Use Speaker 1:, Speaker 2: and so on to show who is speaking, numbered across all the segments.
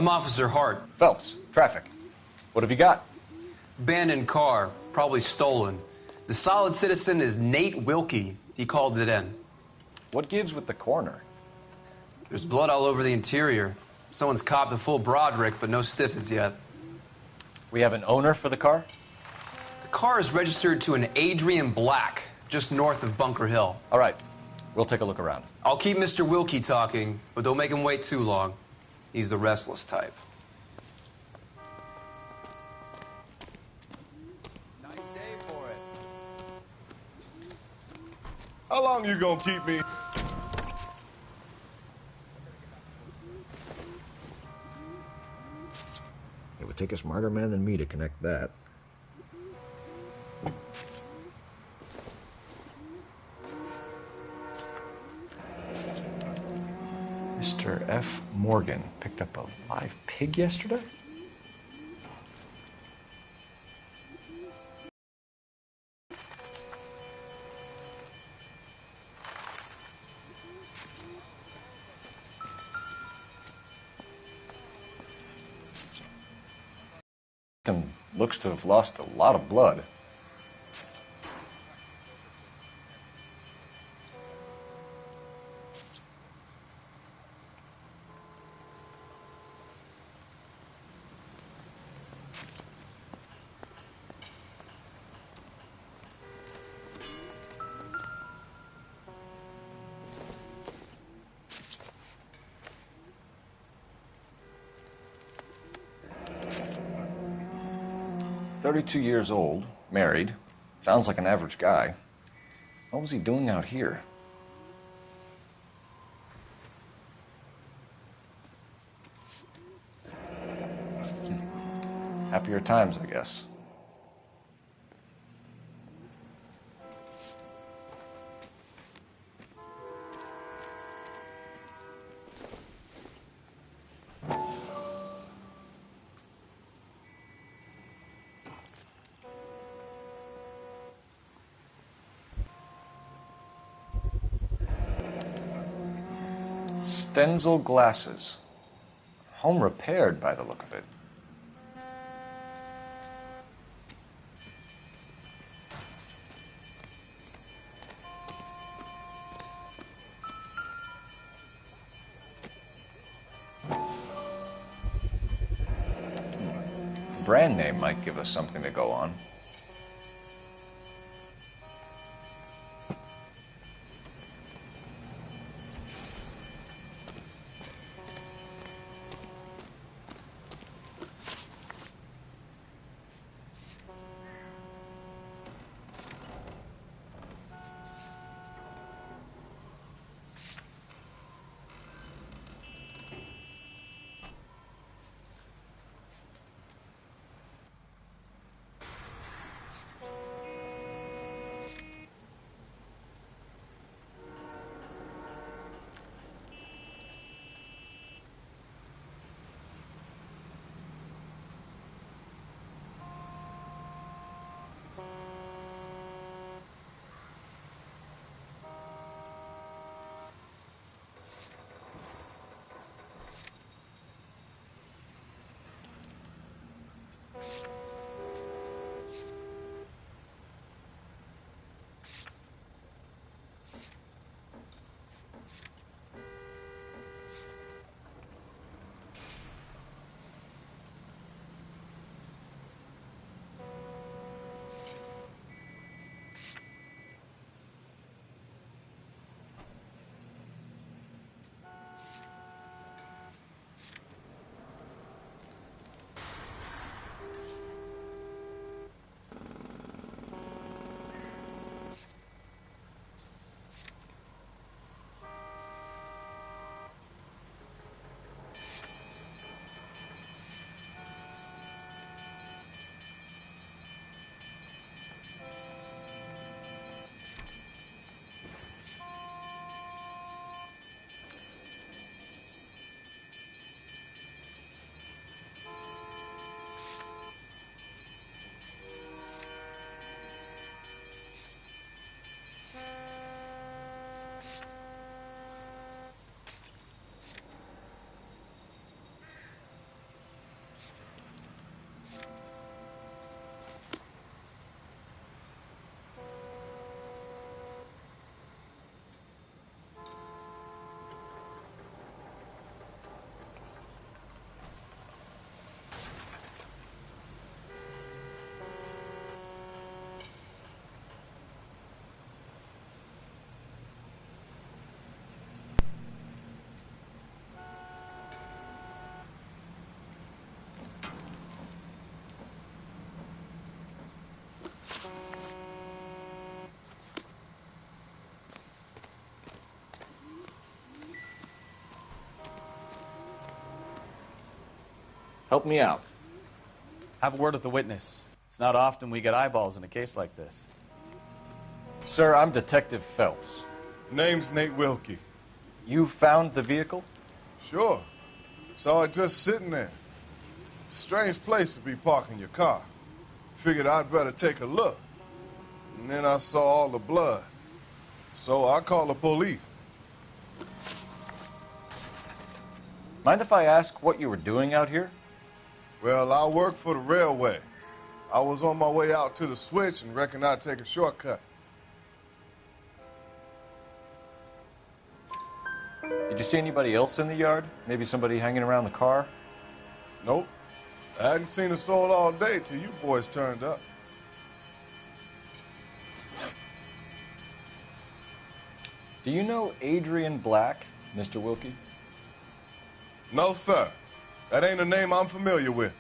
Speaker 1: I'm Officer Hart.
Speaker 2: Phelps, traffic. What have you got?
Speaker 1: Abandoned car, probably stolen. The solid citizen is Nate Wilkie. He called it in.
Speaker 2: What gives with the coroner?
Speaker 1: There's blood all over the interior. Someone's copped a full Broderick, but no stiff as yet.
Speaker 2: We have an owner for the car?
Speaker 1: The car is registered to an Adrian Black, just north of Bunker Hill.
Speaker 2: All right, we'll take a look around.
Speaker 1: I'll keep Mr. Wilkie talking, but don't make him wait too long. He's the restless type.
Speaker 3: Nice day for it.
Speaker 4: How long you gonna keep me?
Speaker 5: It would take a smarter man than me to connect that.
Speaker 2: Mr. F. Morgan picked up a live pig yesterday? Victim looks to have lost a lot of blood. "32 years old, married, sounds like an average guy. What was he doing out here?" Happier times, I guess. Stenzel glasses. Home repaired by the look of it. Brand name might give us something to go on. Help me out.
Speaker 3: Have a word with the witness. It's not often we get eyeballs in a case like this.
Speaker 2: Sir, I'm Detective Phelps.
Speaker 4: Name's Nate Wilkie.
Speaker 2: You found the vehicle?
Speaker 4: Sure. Saw it just sitting there. Strange place to be parking your car. Figured I'd better take a look. And then I saw all the blood. So I called the police.
Speaker 2: Mind if I ask what you were doing out here?
Speaker 4: Well, I work for the railway. I was on my way out to the switch and reckoned I'd take a shortcut.
Speaker 2: Did you see anybody else in the yard? Maybe somebody hanging around the car?
Speaker 4: Nope. I hadn't seen a soul all day till you boys turned up.
Speaker 2: Do you know Adrian Black, Mr. Wilkie?
Speaker 4: No, sir. That ain't a name I'm familiar with.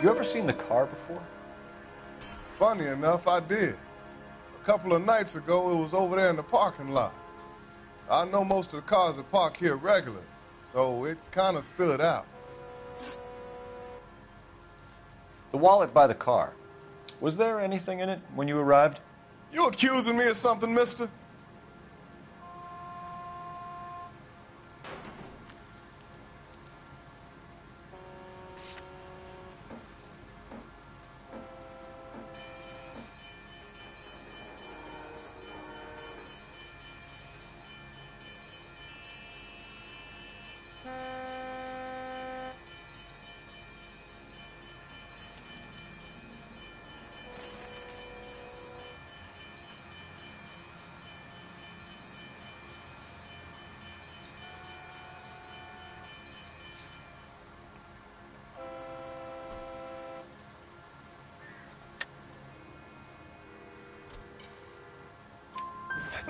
Speaker 2: You ever seen the car before?
Speaker 4: Funny enough, I did. A couple of nights ago, it was over there in the parking lot. I know most of the cars that park here regularly, so it kind of stood out.
Speaker 2: The wallet by the car. Was there anything in it when you arrived?
Speaker 4: You accusing me of something, mister?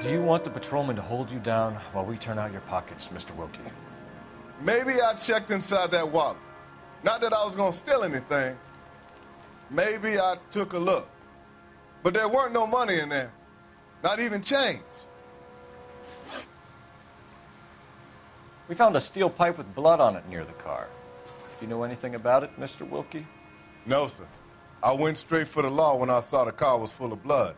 Speaker 2: Do you want the patrolman to hold you down while we turn out your pockets, Mr. Wilkie?
Speaker 4: Maybe I checked inside that wallet. Not that I was gonna steal anything. Maybe I took a look. But there weren't no money in there. Not even change.
Speaker 2: We found a steel pipe with blood on it near the car. Do you know anything about it, Mr. Wilkie?
Speaker 4: No, sir. I went straight for the law when I saw the car was full of blood.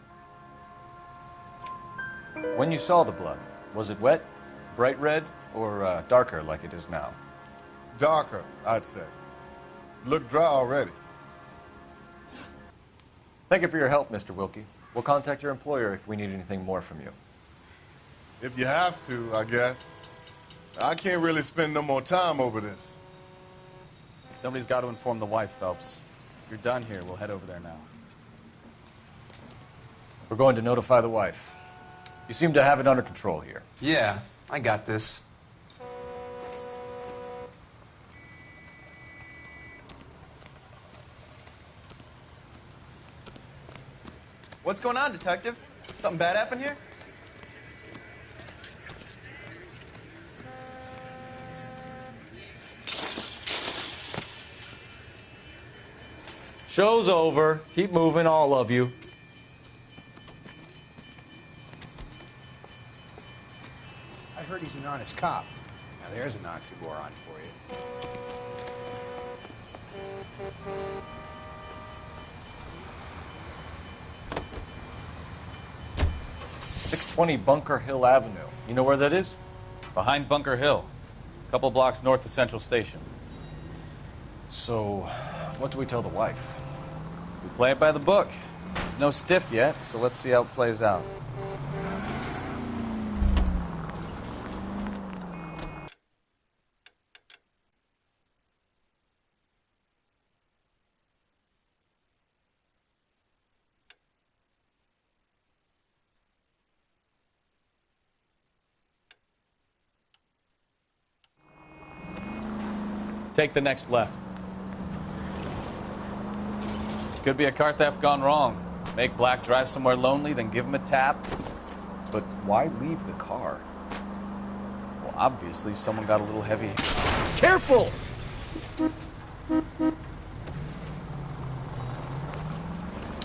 Speaker 2: When you saw the blood, was it wet, bright red, or darker like it is now?
Speaker 4: Darker, I'd say. Looked dry already.
Speaker 2: Thank you for your help, Mr. Wilkie. We'll contact your employer if we need anything more from you.
Speaker 4: If you have to, I guess. I can't really spend no more time over this.
Speaker 3: Somebody's got to inform the wife, Phelps. If you're done here, we'll head over there now.
Speaker 2: We're going to notify the wife. You seem to have it under control here.
Speaker 1: Yeah, I got this.
Speaker 6: What's going on, Detective? Something bad happened here?
Speaker 2: Show's over. Keep moving, all of you.
Speaker 7: I heard he's an honest cop. Now there's an oxymoron for you.
Speaker 2: 620 Bunker Hill Avenue. You know where that is?
Speaker 3: Behind Bunker Hill, a couple blocks north of Central Station.
Speaker 2: So, what do we tell the wife?
Speaker 3: We play it by the book. There's no stiff yet, so let's see how it plays out. Take the next left. Could be a car theft gone wrong. Make Black drive somewhere lonely, then give him a tap.
Speaker 2: But why leave the car?
Speaker 3: Well, obviously, someone got a little heavy.
Speaker 2: Careful!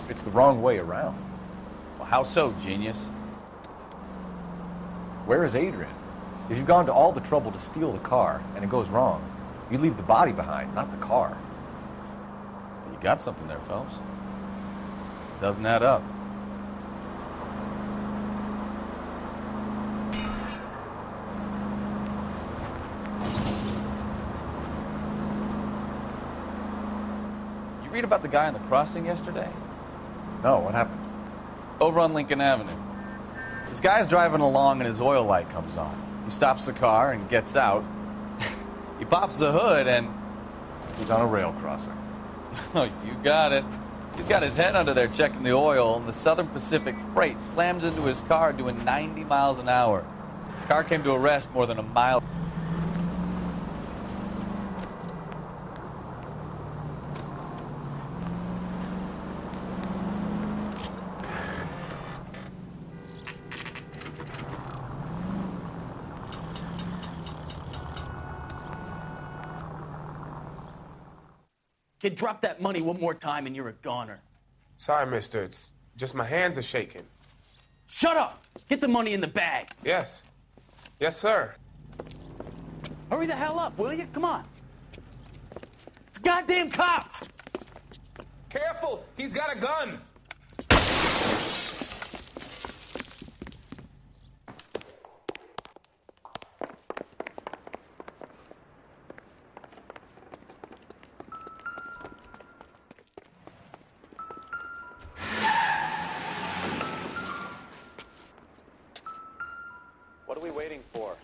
Speaker 2: It's the wrong way around.
Speaker 3: Well, how so, genius?
Speaker 2: Where is Adrian? If you've gone to all the trouble to steal the car and it goes wrong, you leave the body behind, not the car.
Speaker 3: You got something there, Phelps. Doesn't add up. You read about the guy on the crossing yesterday?
Speaker 2: No, what happened?
Speaker 3: Over on Lincoln Avenue. This guy's driving along and his oil light comes on. He stops the car and gets out. He pops the hood and...
Speaker 2: He's on a rail crossing.
Speaker 3: Oh, you got it. He's got his head under there checking the oil, and the Southern Pacific Freight slams into his car doing 90 miles an hour. The car came to a rest more than a mile.
Speaker 8: Kid, drop that money one more time and you're a goner.
Speaker 9: Sorry, mister. It's just my hands are shaking.
Speaker 8: Shut up! Get the money in the bag.
Speaker 9: Yes. Yes, sir.
Speaker 8: Hurry the hell up, will you? Come on. It's goddamn cops!
Speaker 9: Careful! He's got a gun!
Speaker 3: What are we waiting for?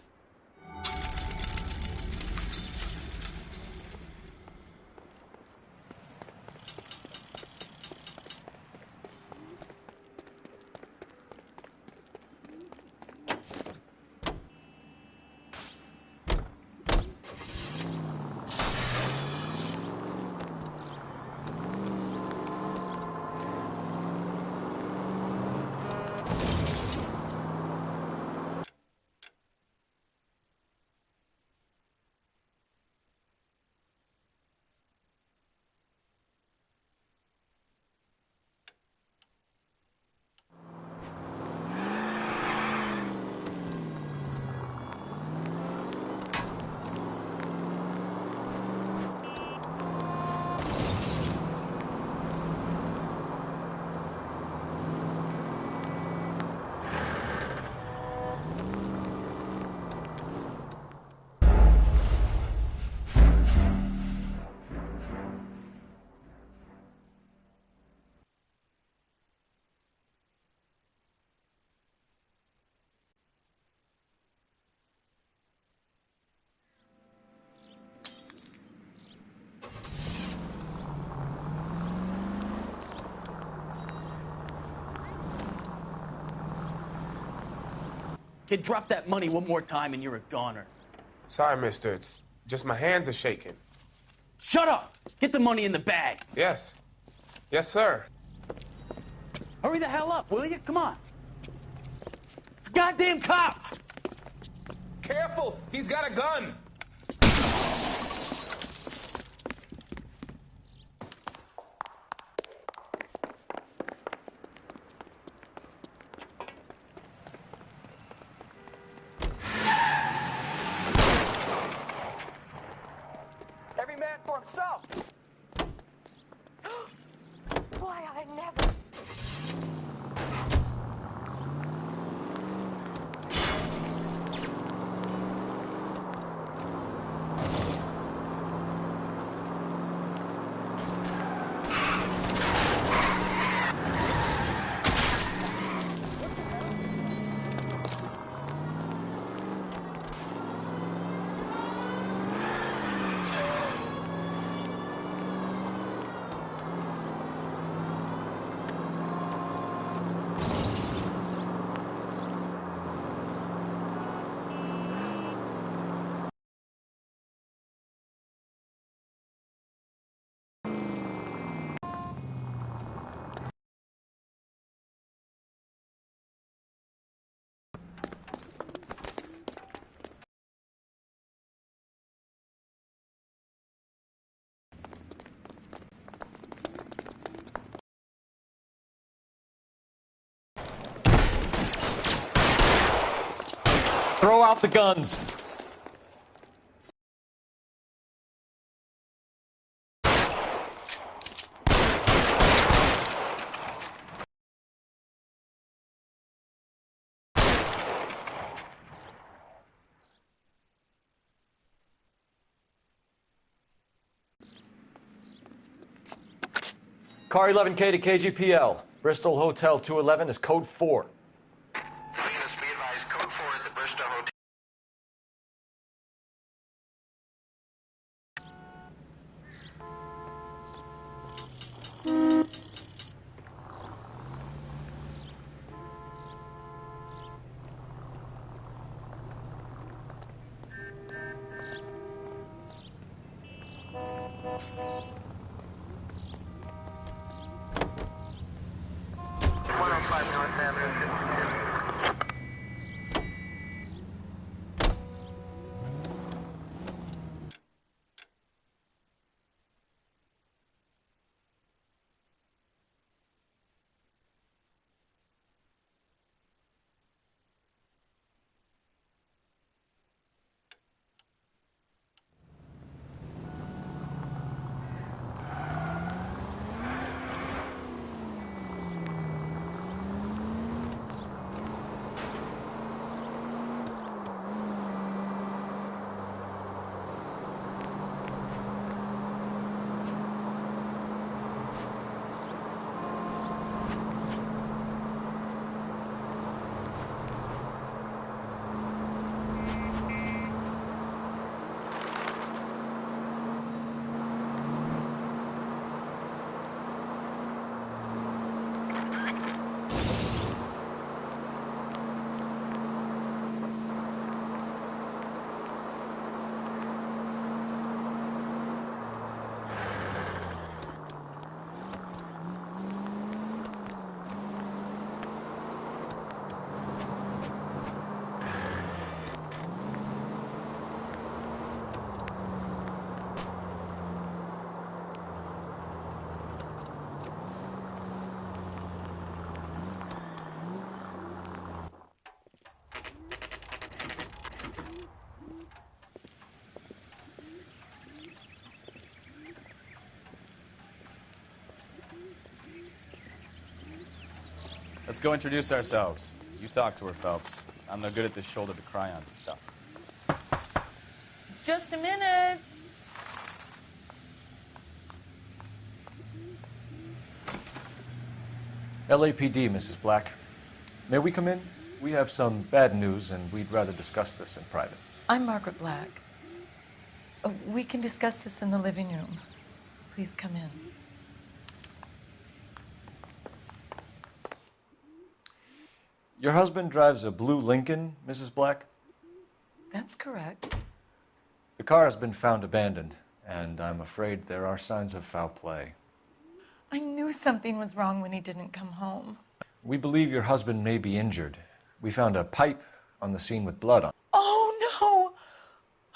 Speaker 8: Kid, drop that money one more time and you're a goner.
Speaker 9: Sorry, mister. It's just my hands are shaking.
Speaker 8: Shut up! Get the money in the bag.
Speaker 9: Yes. Yes, sir.
Speaker 8: Hurry the hell up, will you? Come on. It's goddamn cops!
Speaker 9: Careful! He's got a gun!
Speaker 10: Every man for himself. Why, I never.
Speaker 3: Throw out the guns.
Speaker 11: Car 11K to KGPL. Bristol Hotel 211 is code 4.
Speaker 12: Venus, be advised, code 4 at the Bristol Hotel.
Speaker 3: Let's go introduce ourselves. You talk to her, Phelps. I'm no good at this shoulder to cry on stuff.
Speaker 13: Just a minute.
Speaker 11: LAPD, Mrs. Black. May we come in? We have some bad news, and we'd rather discuss this in private.
Speaker 13: I'm Margaret Black. We can discuss this in the living room. Please come in.
Speaker 11: Your husband drives a blue Lincoln, Mrs. Black?
Speaker 13: That's correct.
Speaker 11: The car has been found abandoned, and I'm afraid there are signs of foul play.
Speaker 13: I knew something was wrong when he didn't come home.
Speaker 11: We believe your husband may be injured. We found a pipe on the scene with blood on it.
Speaker 13: Oh, no!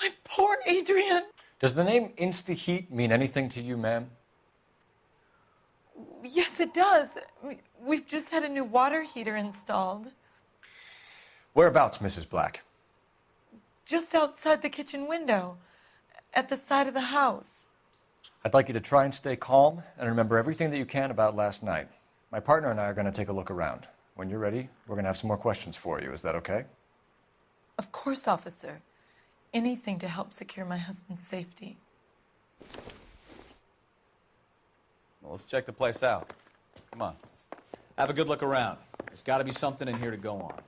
Speaker 13: My poor Adrian!
Speaker 11: Does the name Insta-Heat mean anything to you, ma'am?
Speaker 13: Yes, it does. We've just had a new water heater installed.
Speaker 11: Whereabouts, Mrs. Black?
Speaker 13: Just outside the kitchen window, at the side of the house.
Speaker 11: I'd like you to try and stay calm and remember everything that you can about last night. My partner and I are going to take a look around. When you're ready, we're going to have some more questions for you. Is that okay?
Speaker 13: Of course, officer. Anything to help secure my husband's safety.
Speaker 3: Well, let's check the place out. Come on. Have a good look around. There's got to be something in here to go on.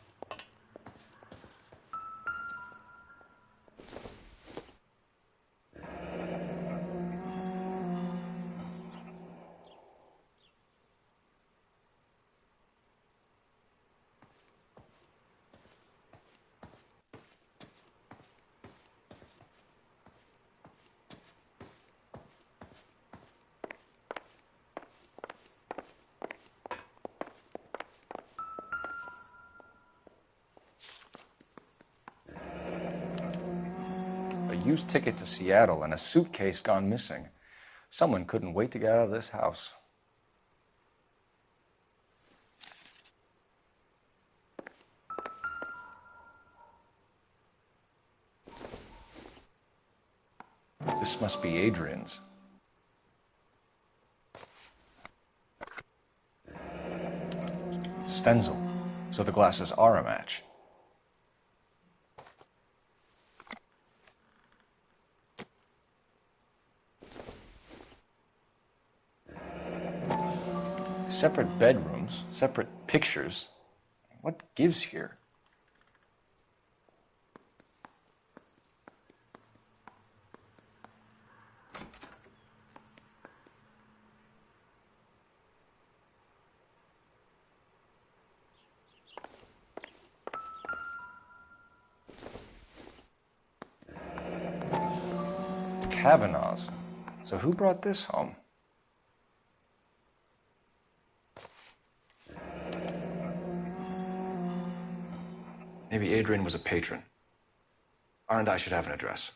Speaker 2: A used ticket to Seattle and a suitcase gone missing. Someone couldn't wait to get out of this house. This must be Adrian's. Stenzel. So the glasses are a match. Separate bedrooms, separate pictures. What gives here? Kavanaugh's. So who brought this home? Maybe Adrian was a patron. R&I should have an address.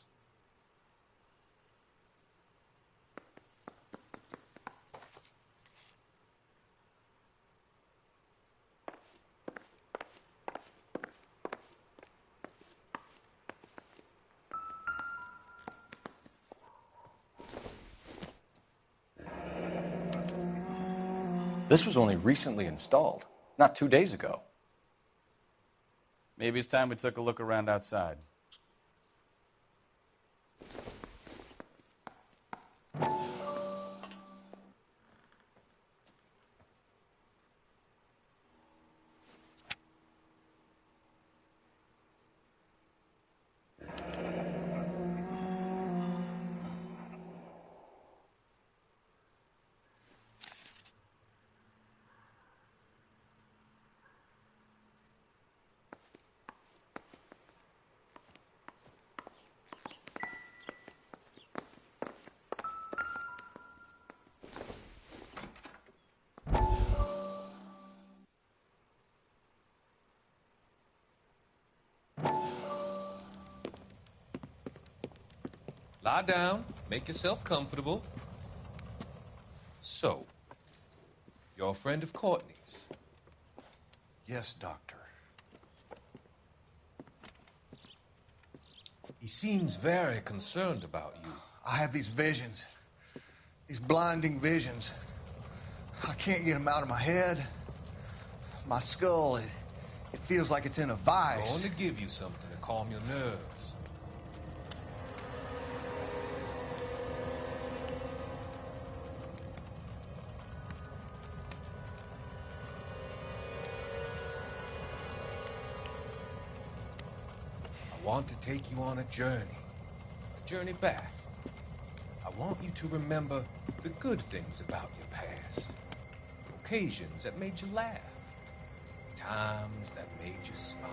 Speaker 2: This was only recently installed, not 2 days ago.
Speaker 3: Maybe it's time we took a look around outside.
Speaker 14: Lie down, make yourself comfortable. So, you're a friend of Courtney's?
Speaker 7: Yes, Doctor.
Speaker 14: He seems very concerned about you.
Speaker 7: I have these visions. These blinding visions. I can't get them out of my head. My skull, it feels like it's in a vice.
Speaker 14: I'm going to give you something to calm your nerves. I want to take you on a journey back. I want you to remember the good things about your past, occasions that made you laugh, times that made you smile.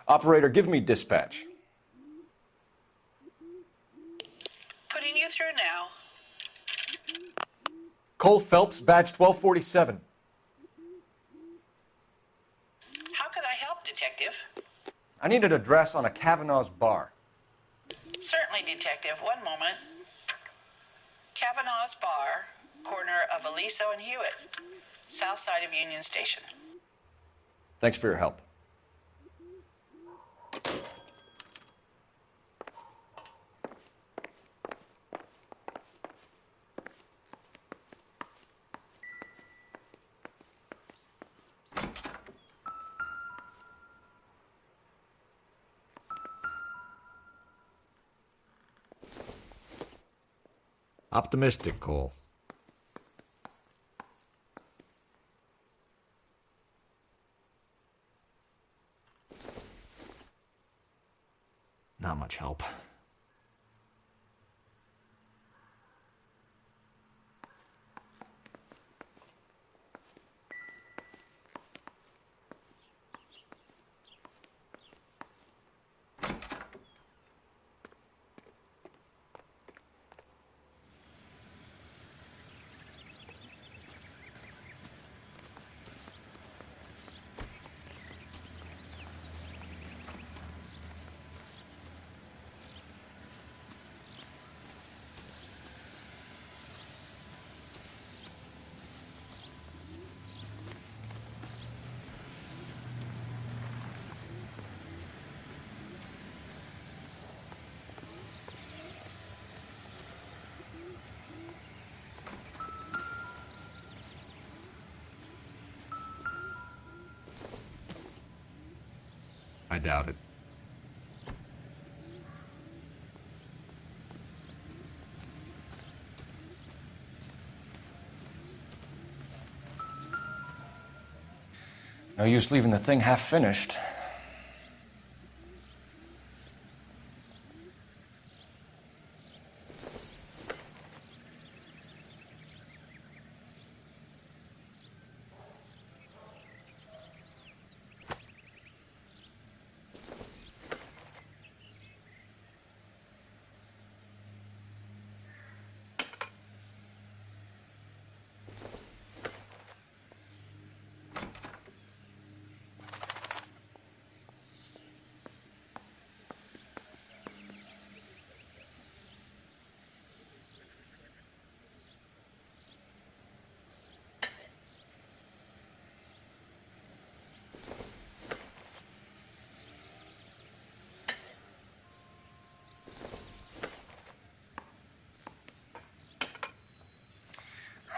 Speaker 11: Operator, give me dispatch.
Speaker 15: Putting you through now.
Speaker 11: Cole Phelps, badge 1247.
Speaker 15: How could I help, Detective?
Speaker 11: I need an address on a Kavanaugh's bar.
Speaker 15: Certainly, Detective. One moment. Kavanaugh's Bar, corner of Aliso and Hewitt, south side of Union Station.
Speaker 11: Thanks for your help.
Speaker 5: Optimistic, Cole. Not much help. I doubt it.
Speaker 11: No use leaving the thing half finished.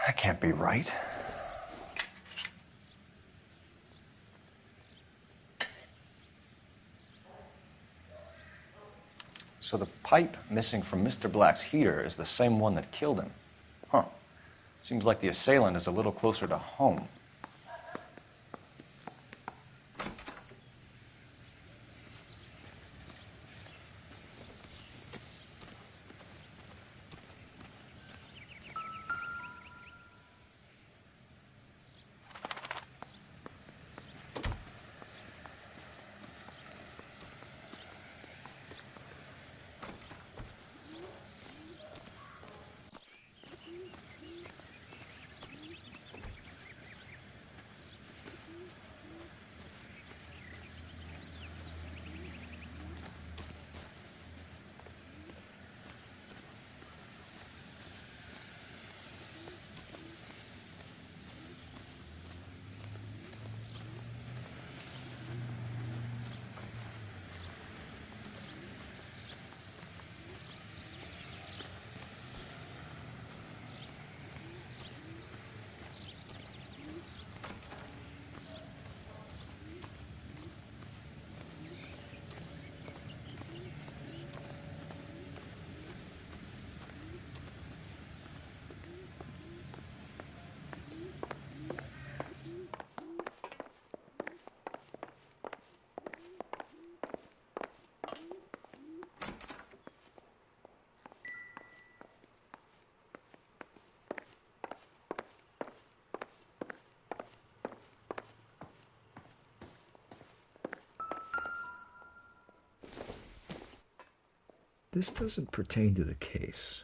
Speaker 11: That can't be right. So the pipe missing from Mr. Black's heater is the same one that killed him. Huh. Seems like the assailant is a little closer to home.
Speaker 5: This doesn't pertain to the case.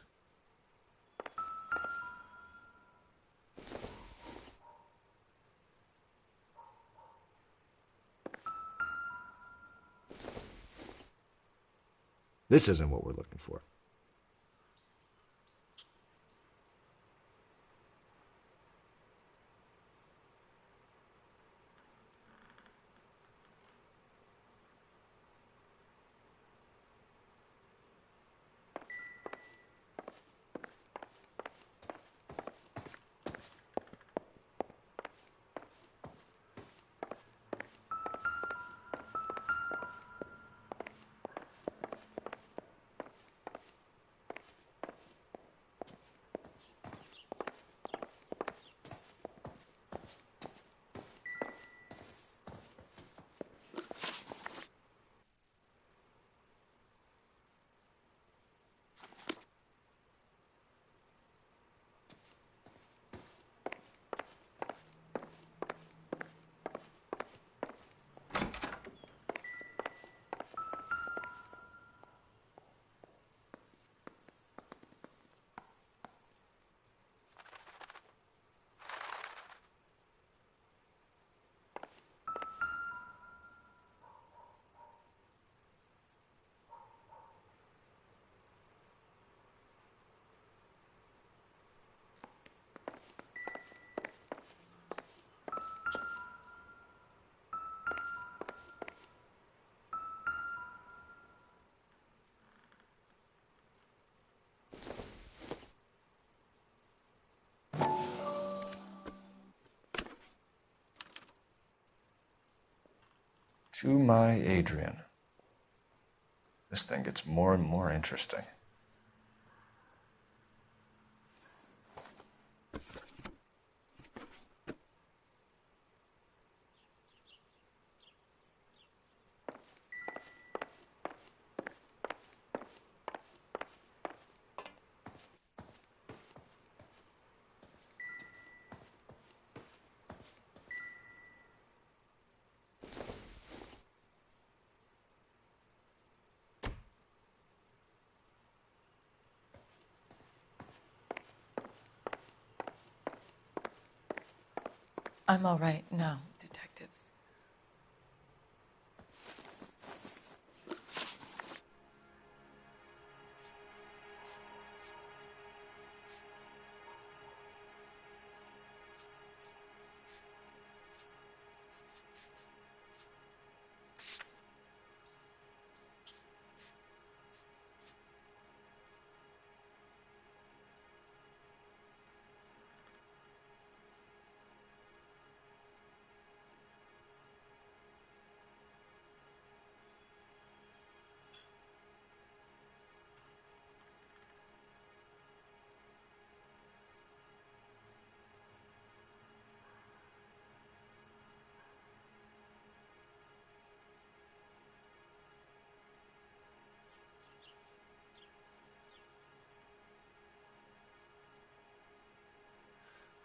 Speaker 5: This isn't what we're looking for.
Speaker 2: To my Adrian. This thing gets more and more interesting.
Speaker 13: I'm all right now, detectives.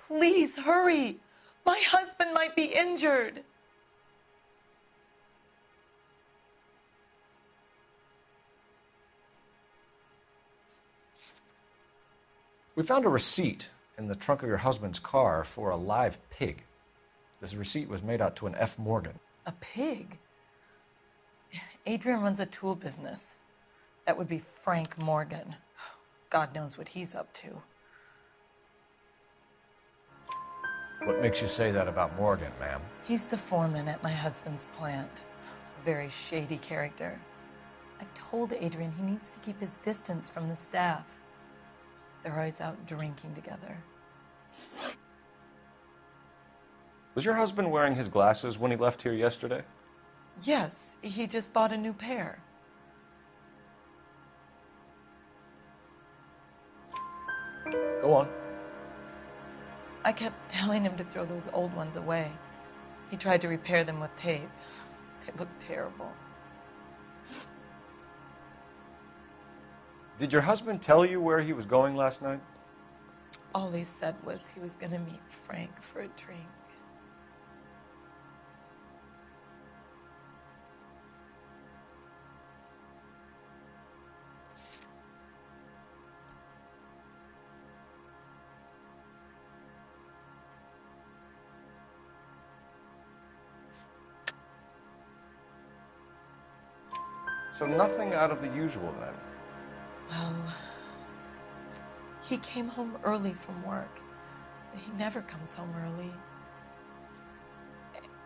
Speaker 13: Please hurry. My husband might be injured.
Speaker 11: We found a receipt in the trunk of your husband's car for a live pig. This receipt was made out to an F. Morgan.
Speaker 13: A pig? Adrian runs a tool business. That would be Frank Morgan. God knows what he's up to.
Speaker 11: What makes you say that about Morgan, ma'am?
Speaker 13: He's the foreman at my husband's plant. A very shady character. I've told Adrian he needs to keep his distance from the staff. They're always out drinking together.
Speaker 11: Was your husband wearing his glasses when he left here yesterday?
Speaker 13: Yes, he just bought a new pair.
Speaker 11: Go on.
Speaker 13: I kept telling him to throw those old ones away. He tried to repair them with tape. They look terrible.
Speaker 11: Did your husband tell you where he was going last night?
Speaker 13: All he said was he was going to meet Frank for a drink.
Speaker 11: So nothing out of the usual then.
Speaker 13: Well, he came home early from work. He never comes home early.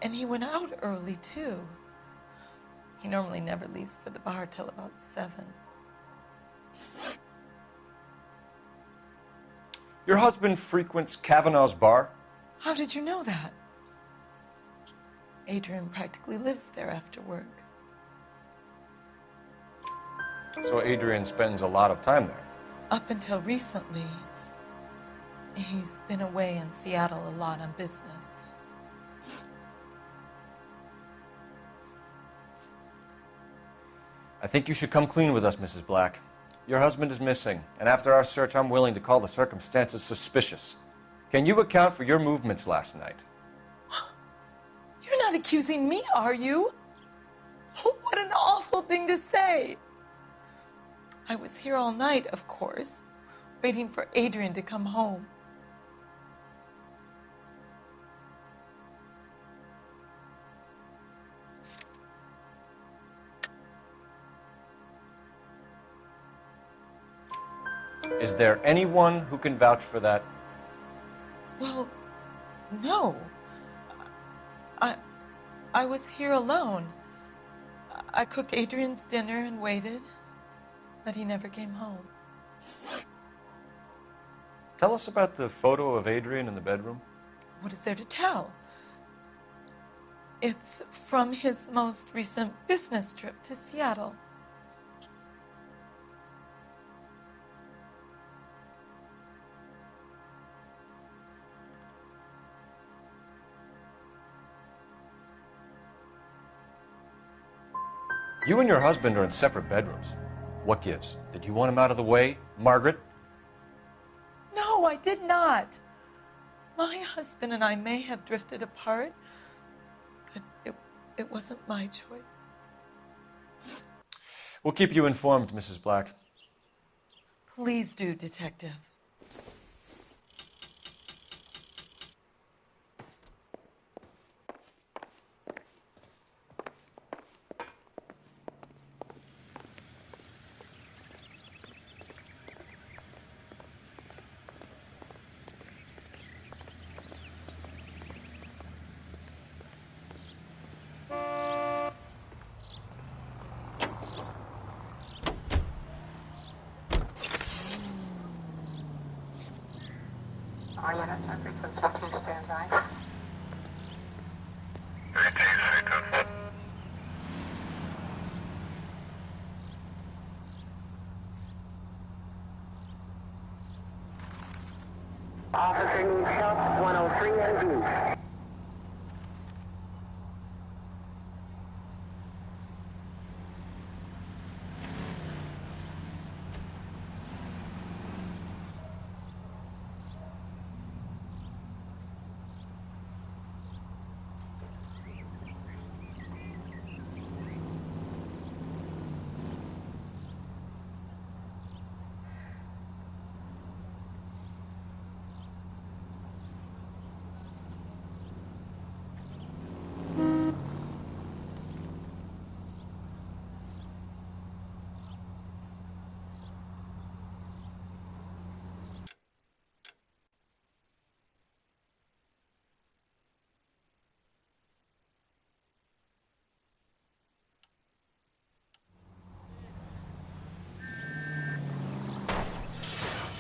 Speaker 13: And he went out early, too. He normally never leaves for the bar till about 7.
Speaker 11: Your husband frequents Kavanaugh's bar?
Speaker 13: How did you know that? Adrian practically lives there after work.
Speaker 11: So Adrian spends a lot of time there?
Speaker 13: Up until recently, he's been away in Seattle a lot on business.
Speaker 11: I think you should come clean with us, Mrs. Black. Your husband is missing, and after our search, I'm willing to call the circumstances suspicious. Can you account for your movements last night?
Speaker 13: You're not accusing me, are you? What an awful thing to say. I was here all night, of course, waiting for Adrian to come home.
Speaker 11: Is there anyone who can vouch for that?
Speaker 13: Well, no. I was here alone. I cooked Adrian's dinner and waited, but he never came home.
Speaker 11: Tell us about the photo of Adrian in the bedroom.
Speaker 13: What is there to tell? It's from his most recent business trip to Seattle.
Speaker 11: You and your husband are in separate bedrooms. What gives? Did you want him out of the way, Margaret?
Speaker 13: No, I did not. My husband and I may have drifted apart, but it wasn't my choice.
Speaker 11: We'll keep you informed, Mrs. Black.
Speaker 13: Please do, Detective.
Speaker 12: Officer needs help, 103 and B.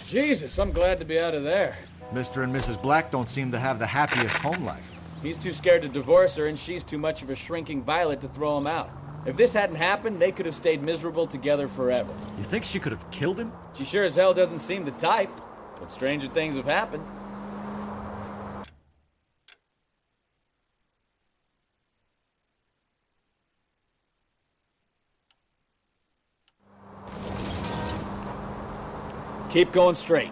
Speaker 16: Jesus, I'm glad to be out of there.
Speaker 5: Mr. and Mrs. Black don't seem to have the happiest home life.
Speaker 16: He's too scared to divorce her, and she's too much of a shrinking violet to throw him out. If this hadn't happened, they could have stayed miserable together forever.
Speaker 5: You think she could have killed him?
Speaker 16: She sure as hell doesn't seem the type, but stranger things have happened. Keep going straight.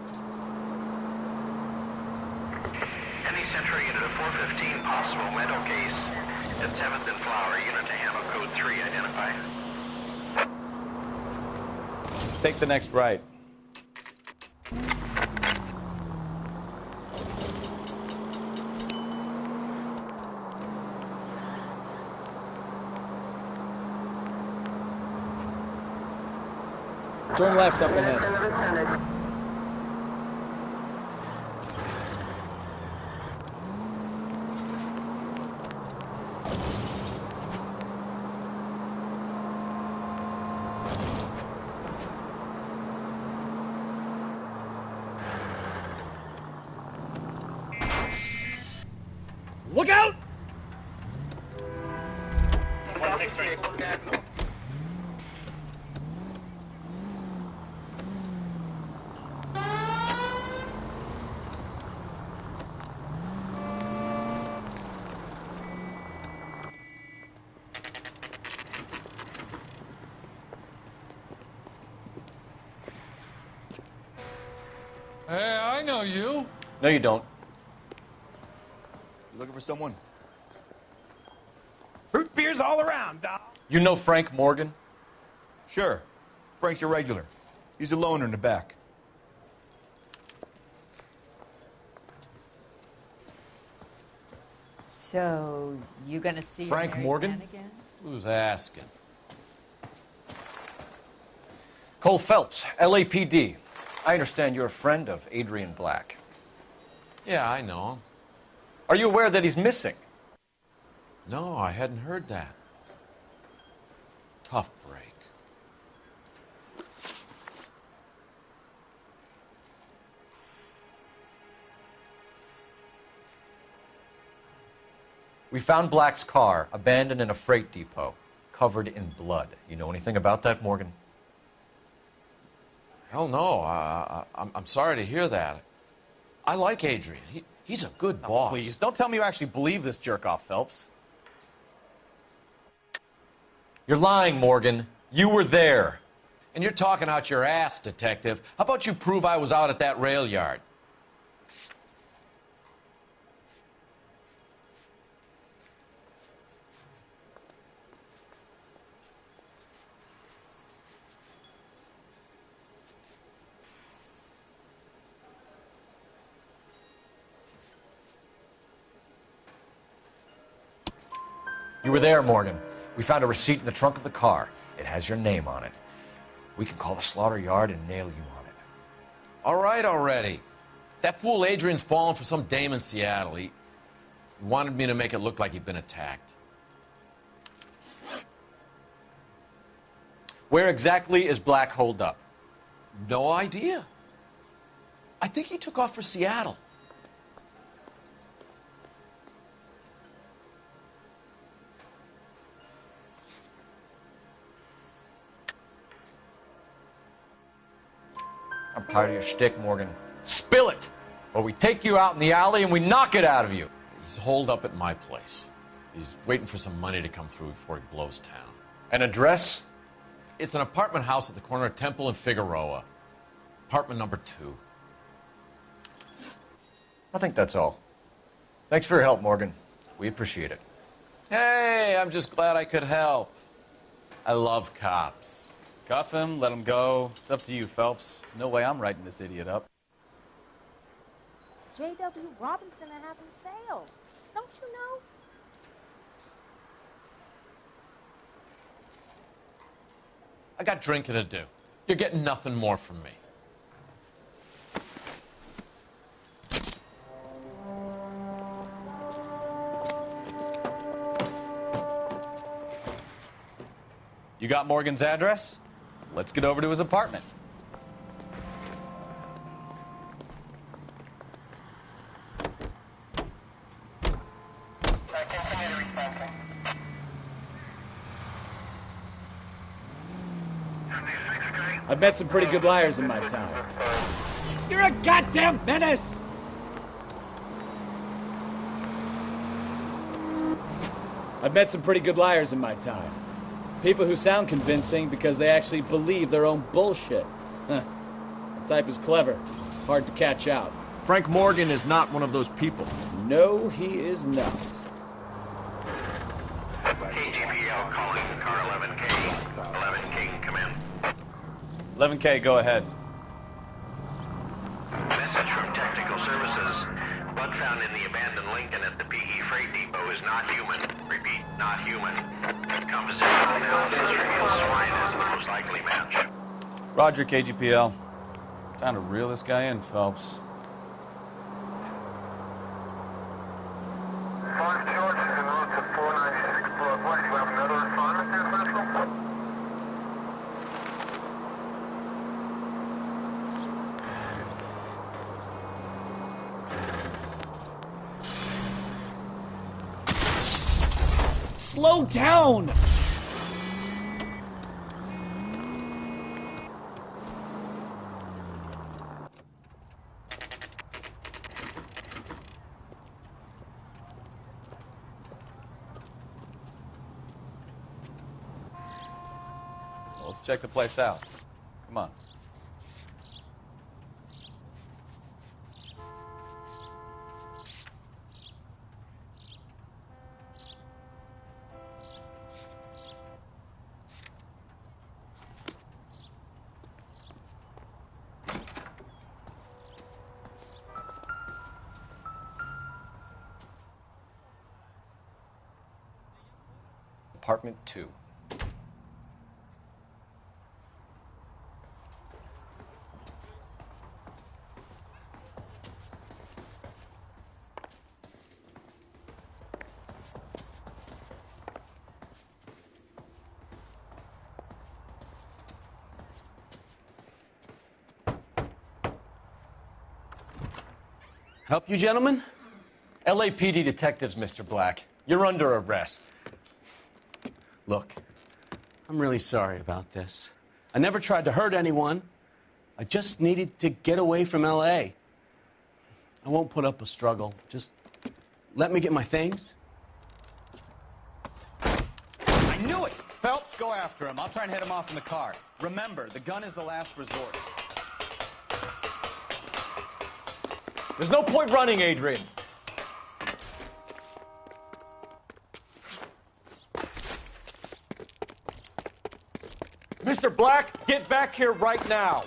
Speaker 12: Any Central unit of 415, possible mental case at 7th and Flower, unit to handle code 3, identify.
Speaker 3: Take the next right.
Speaker 16: Turn left up ahead.
Speaker 8: Look out!
Speaker 17: Hey, I know you.
Speaker 11: No, you don't.
Speaker 7: You looking for someone?
Speaker 8: Root beers all around, dog.
Speaker 11: You know Frank Morgan?
Speaker 7: Sure. Frank's your regular. He's a loner in the back.
Speaker 18: So, you gonna see your
Speaker 11: Frank
Speaker 18: married
Speaker 11: Morgan?
Speaker 18: man again?
Speaker 3: Who's asking?
Speaker 11: Cole Phelps, LAPD. I understand you're a friend of Adrian Black.
Speaker 19: Yeah, I know him.
Speaker 11: Are you aware that he's missing?
Speaker 19: No, I hadn't heard that. Tough break.
Speaker 11: We found Black's car abandoned in a freight depot, covered in blood. You know anything about that, Morgan?
Speaker 19: Hell no. I'm sorry to hear that. I like Adrian. He's a good boss.
Speaker 3: Please, don't tell me you actually believe this jerk-off, Phelps.
Speaker 11: You're lying, Morgan. You were there.
Speaker 19: And you're talking out your ass, detective. How about you prove I was out at that rail yard?
Speaker 11: You were there, Morgan. We found a receipt in the trunk of the car. It has your name on it. We can call the slaughter yard and nail you on it.
Speaker 19: All right already. That fool Adrian's fallen for some dame in Seattle. He wanted me to make it look like he'd been attacked.
Speaker 11: Where exactly is Black holed up?
Speaker 19: No idea. I think he took off for Seattle.
Speaker 11: I'm tired of your shtick, Morgan. Spill it, or we take you out in the alley and we knock it out of you.
Speaker 19: He's holed up at my place. He's waiting for some money to come through before he blows town.
Speaker 11: An address?
Speaker 19: It's an apartment house at the corner of Temple and Figueroa. Apartment number 2.
Speaker 11: I think that's all. Thanks for your help, Morgan. We appreciate it.
Speaker 19: Hey, I'm just glad I could help. I love cops.
Speaker 3: Cuff him, let him go. It's up to you, Phelps. There's no way I'm writing this idiot up.
Speaker 20: J.W. Robinson are having sale. Don't you know?
Speaker 19: I got drinking to do. You're getting nothing more from me.
Speaker 3: You got Morgan's address? Let's get over to his apartment.
Speaker 16: I've met some pretty good liars in my time.
Speaker 8: You're a goddamn menace!
Speaker 16: I've met some pretty good liars in my time. People who sound convincing because they actually believe their own bullshit. Huh. The type is clever. Hard to catch out.
Speaker 5: Frank Morgan is not one of those people.
Speaker 16: No, he is not.
Speaker 12: KGPL calling car 11K. 11K, come in.
Speaker 3: 11K, go ahead.
Speaker 12: Message from Technical Services. Blood found in the abandoned Lincoln at the PE Freight Depot is not human. Repeat, not human. Compositional analysis reveals swine as the most likely match.
Speaker 3: Roger, KGPL. Time to reel this guy in, Phelps.
Speaker 12: 5 George en route to 496 Broadway. You have another assignment there, Central?
Speaker 16: Slow down!
Speaker 3: Well, let's check the place out. Come on.
Speaker 11: Apartment 2.
Speaker 8: Help you, gentlemen?
Speaker 11: LAPD detectives, Mr. Black. You're under arrest.
Speaker 8: Look, I'm really sorry about this. I never tried to hurt anyone. I just needed to get away from L.A. I won't put up a struggle. Just let me get my things.
Speaker 6: I knew it! Phelps, go after him. I'll try and head him off in the car. Remember, the gun is the last resort.
Speaker 11: There's no point running, Adrian. Mr. Black, get back here right now.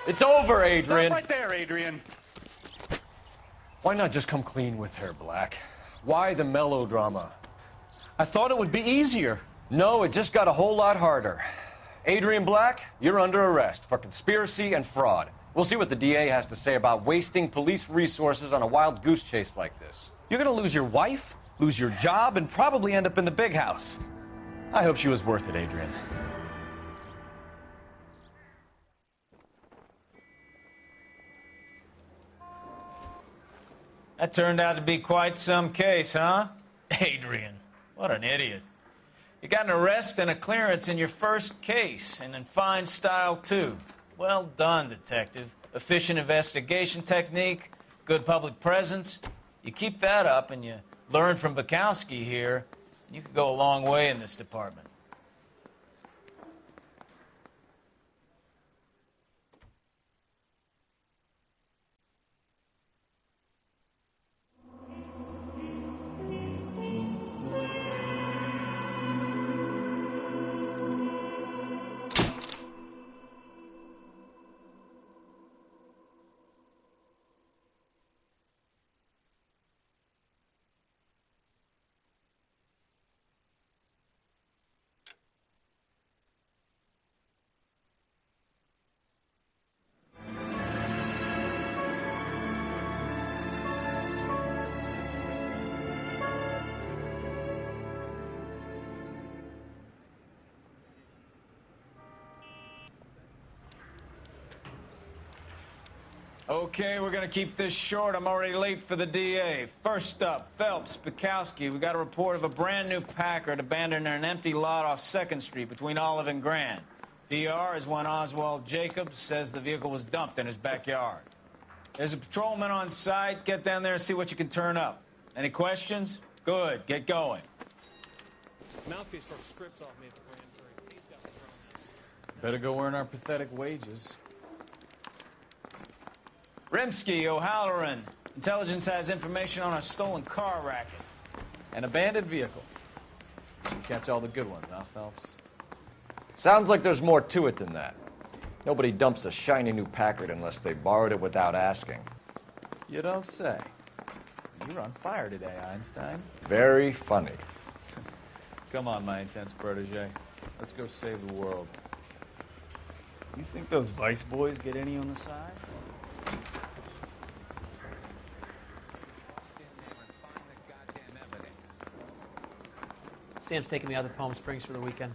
Speaker 11: It's over, Adrian.
Speaker 6: Stop right there, Adrian.
Speaker 11: Why not just come clean with her, Black? Why the melodrama?
Speaker 8: I thought it would be easier.
Speaker 11: No, it just got a whole lot harder. Adrian Black, you're under arrest for conspiracy and fraud. We'll see what the DA has to say about wasting police resources on a wild goose chase like this.
Speaker 6: You're gonna lose your wife, lose your job, and probably end up in the big house. I hope she was worth it, Adrian.
Speaker 21: That turned out to be quite some case, huh? Adrian, what an idiot. You got an arrest and a clearance in your first case, and in fine style, too. Well done, detective. Efficient investigation technique, good public presence. You keep that up and you learn from Bukowski here, you could go a long way in this department. Okay, we're gonna keep this short. I'm already late for the DA. First up, Phelps, Bukowski. We got a report of a brand new Packard abandoned in an empty lot off 2nd Street between Olive and Grand. DR is one Oswald Jacobs says the vehicle was dumped in his backyard. There's a patrolman on site. Get down there and see what you can turn up. Any questions? Good, get going.
Speaker 17: Mouthpiece for scripts off me at the grand jury. He's got the problem.
Speaker 3: Better go earn our pathetic wages.
Speaker 21: Rimsky, O'Halloran. Intelligence has information on a stolen car racket.
Speaker 3: An abandoned vehicle. You catch all the good ones, huh, Phelps?
Speaker 11: Sounds like there's more to it than that. Nobody dumps a shiny new Packard unless they borrowed it without asking.
Speaker 3: You don't say. You're on fire today, Einstein.
Speaker 2: Very funny.
Speaker 3: Come on, my intense protege. Let's go save the world. You think those Vice boys get any on the side?
Speaker 4: Sam's taking me out to Palm Springs for the weekend.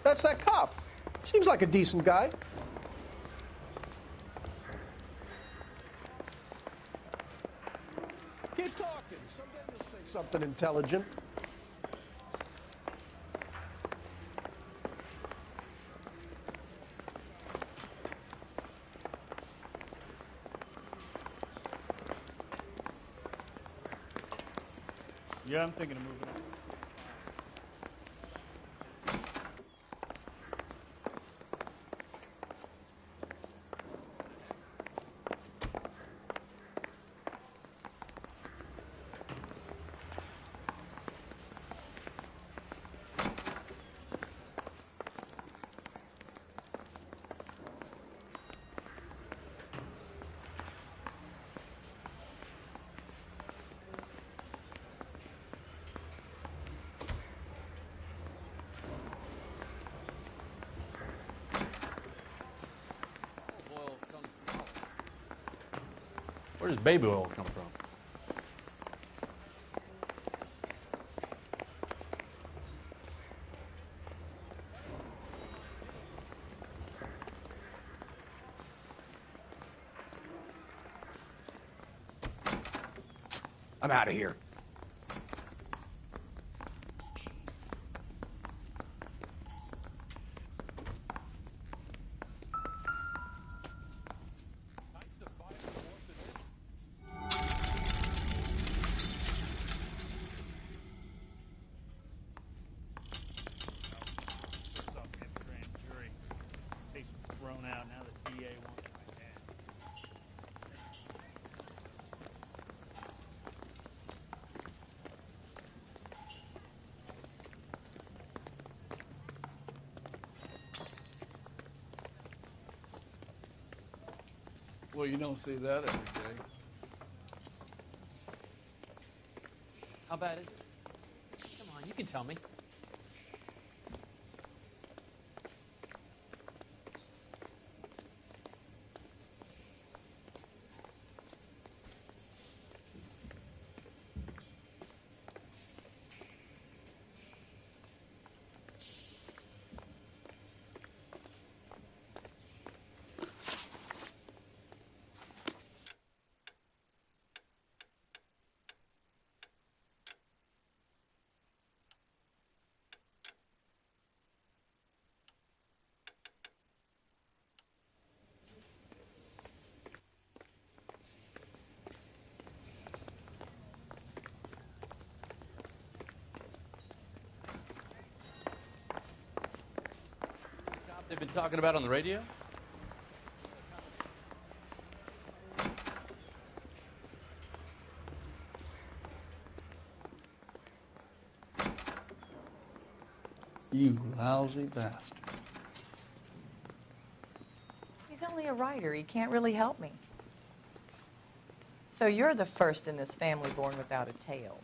Speaker 22: That's that cop. Seems like a decent guy. Keep talking. Someday you'll say something intelligent.
Speaker 3: Yeah, I'm thinking of moving on.
Speaker 8: Where does baby oil come from?
Speaker 22: I'm out of here.
Speaker 17: Thrown out. Now the DA wants my dad.
Speaker 23: Well, you don't see that every day.
Speaker 4: How bad is it? Come on, you can tell me.
Speaker 8: They've been talking about on the radio?
Speaker 23: You lousy bastard.
Speaker 13: He's only a writer. He can't really help me. So you're the first in this family born without a tail.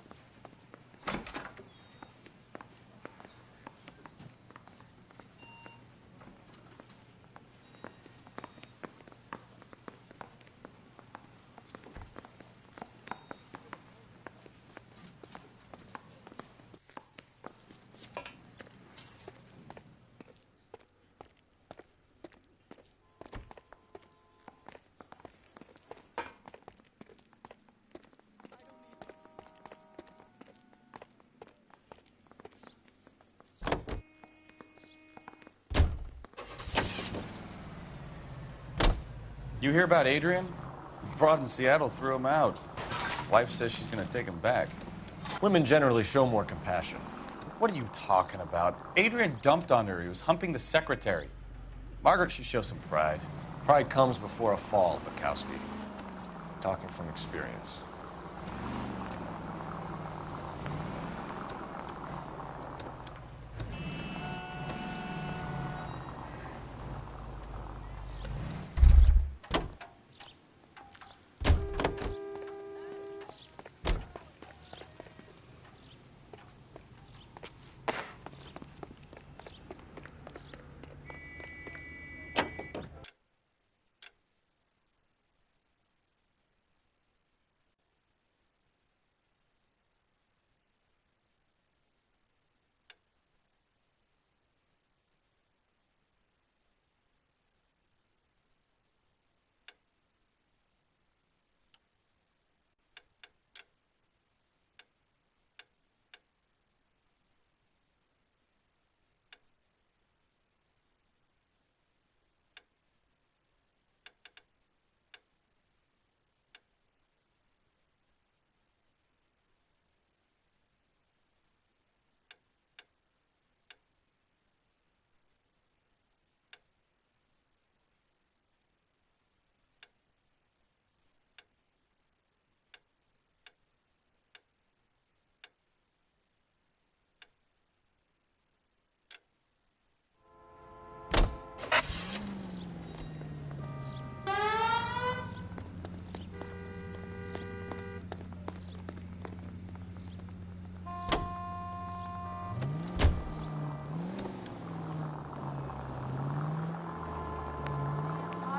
Speaker 3: You hear about Adrian? Broad in Seattle threw him out. Wife says she's going to take him back.
Speaker 11: Women generally show more compassion.
Speaker 6: What are you talking about? Adrian dumped on her. He was humping the secretary. Margaret should show some pride.
Speaker 2: Pride comes before a fall, Bukowski. Talking from experience.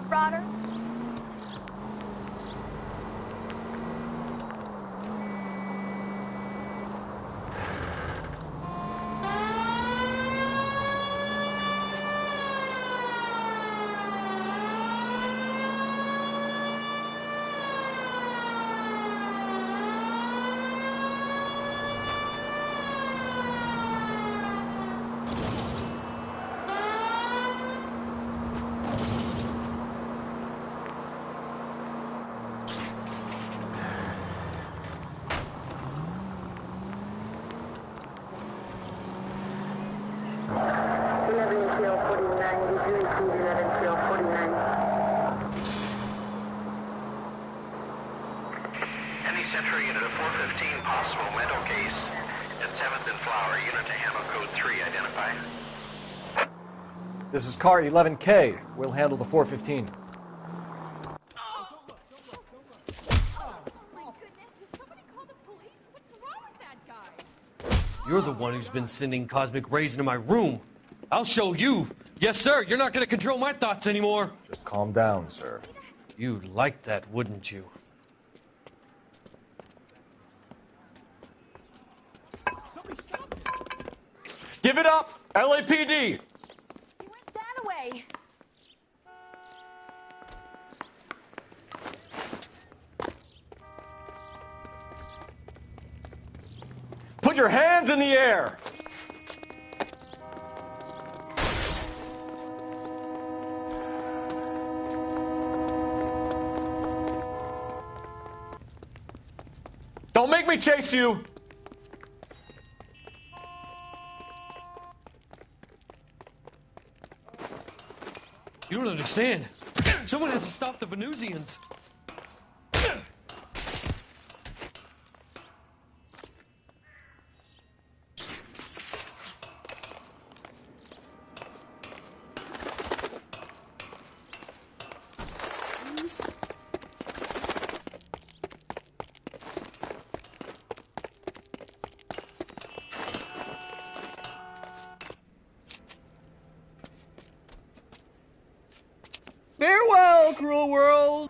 Speaker 20: Brought her.
Speaker 12: Any Central unit of 415, possible mental case at 7th and Flower. Unit to Hammer code 3, identify.
Speaker 11: This is car 11K. We'll handle the 415.
Speaker 1: You're the one who's been sending cosmic rays into my room. I'll show you. Yes, sir. You're not going to control my thoughts anymore.
Speaker 2: Just calm down, sir.
Speaker 1: You'd like that, wouldn't you?
Speaker 11: Give it up! LAPD!
Speaker 20: That way.
Speaker 11: Put your hands in the air! Don't make me chase you!
Speaker 1: You don't understand. Someone has to stop the Venusians.
Speaker 11: Farewell, cruel world!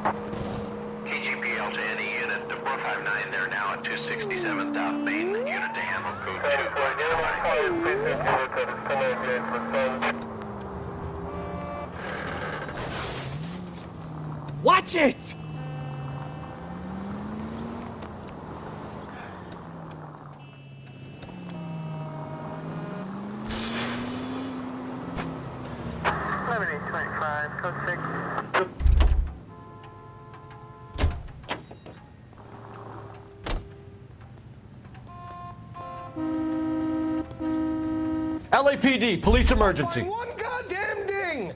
Speaker 12: KGPL to any unit to 459. They're now at 267 South Main. Unit to handle code 2.
Speaker 8: Watch it!
Speaker 11: LAPD, police emergency.
Speaker 22: One goddamn ding!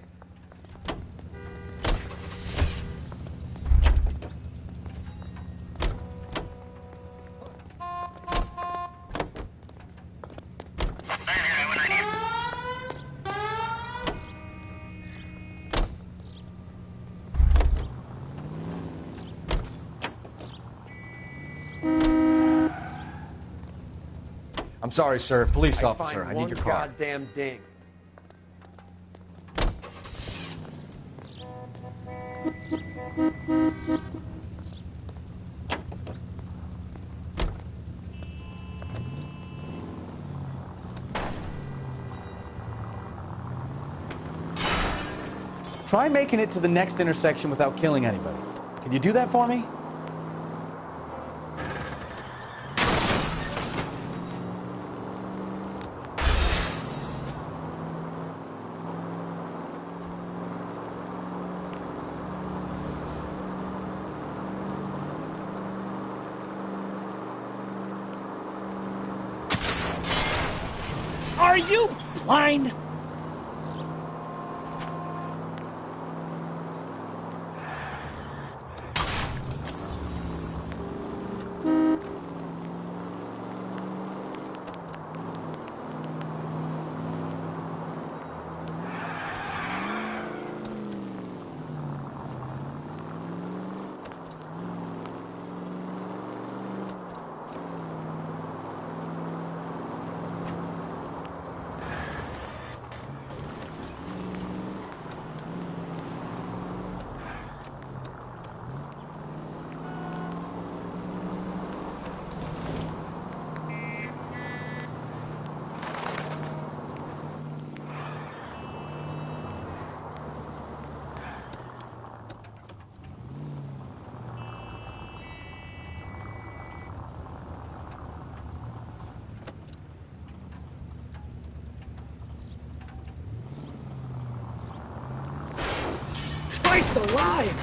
Speaker 11: I'm sorry, sir. Police officer, I need your car.
Speaker 1: Goddamn ding.
Speaker 16: Try making it to the next intersection without killing anybody. Can you do that for me?
Speaker 8: Are you blind? Christ alive!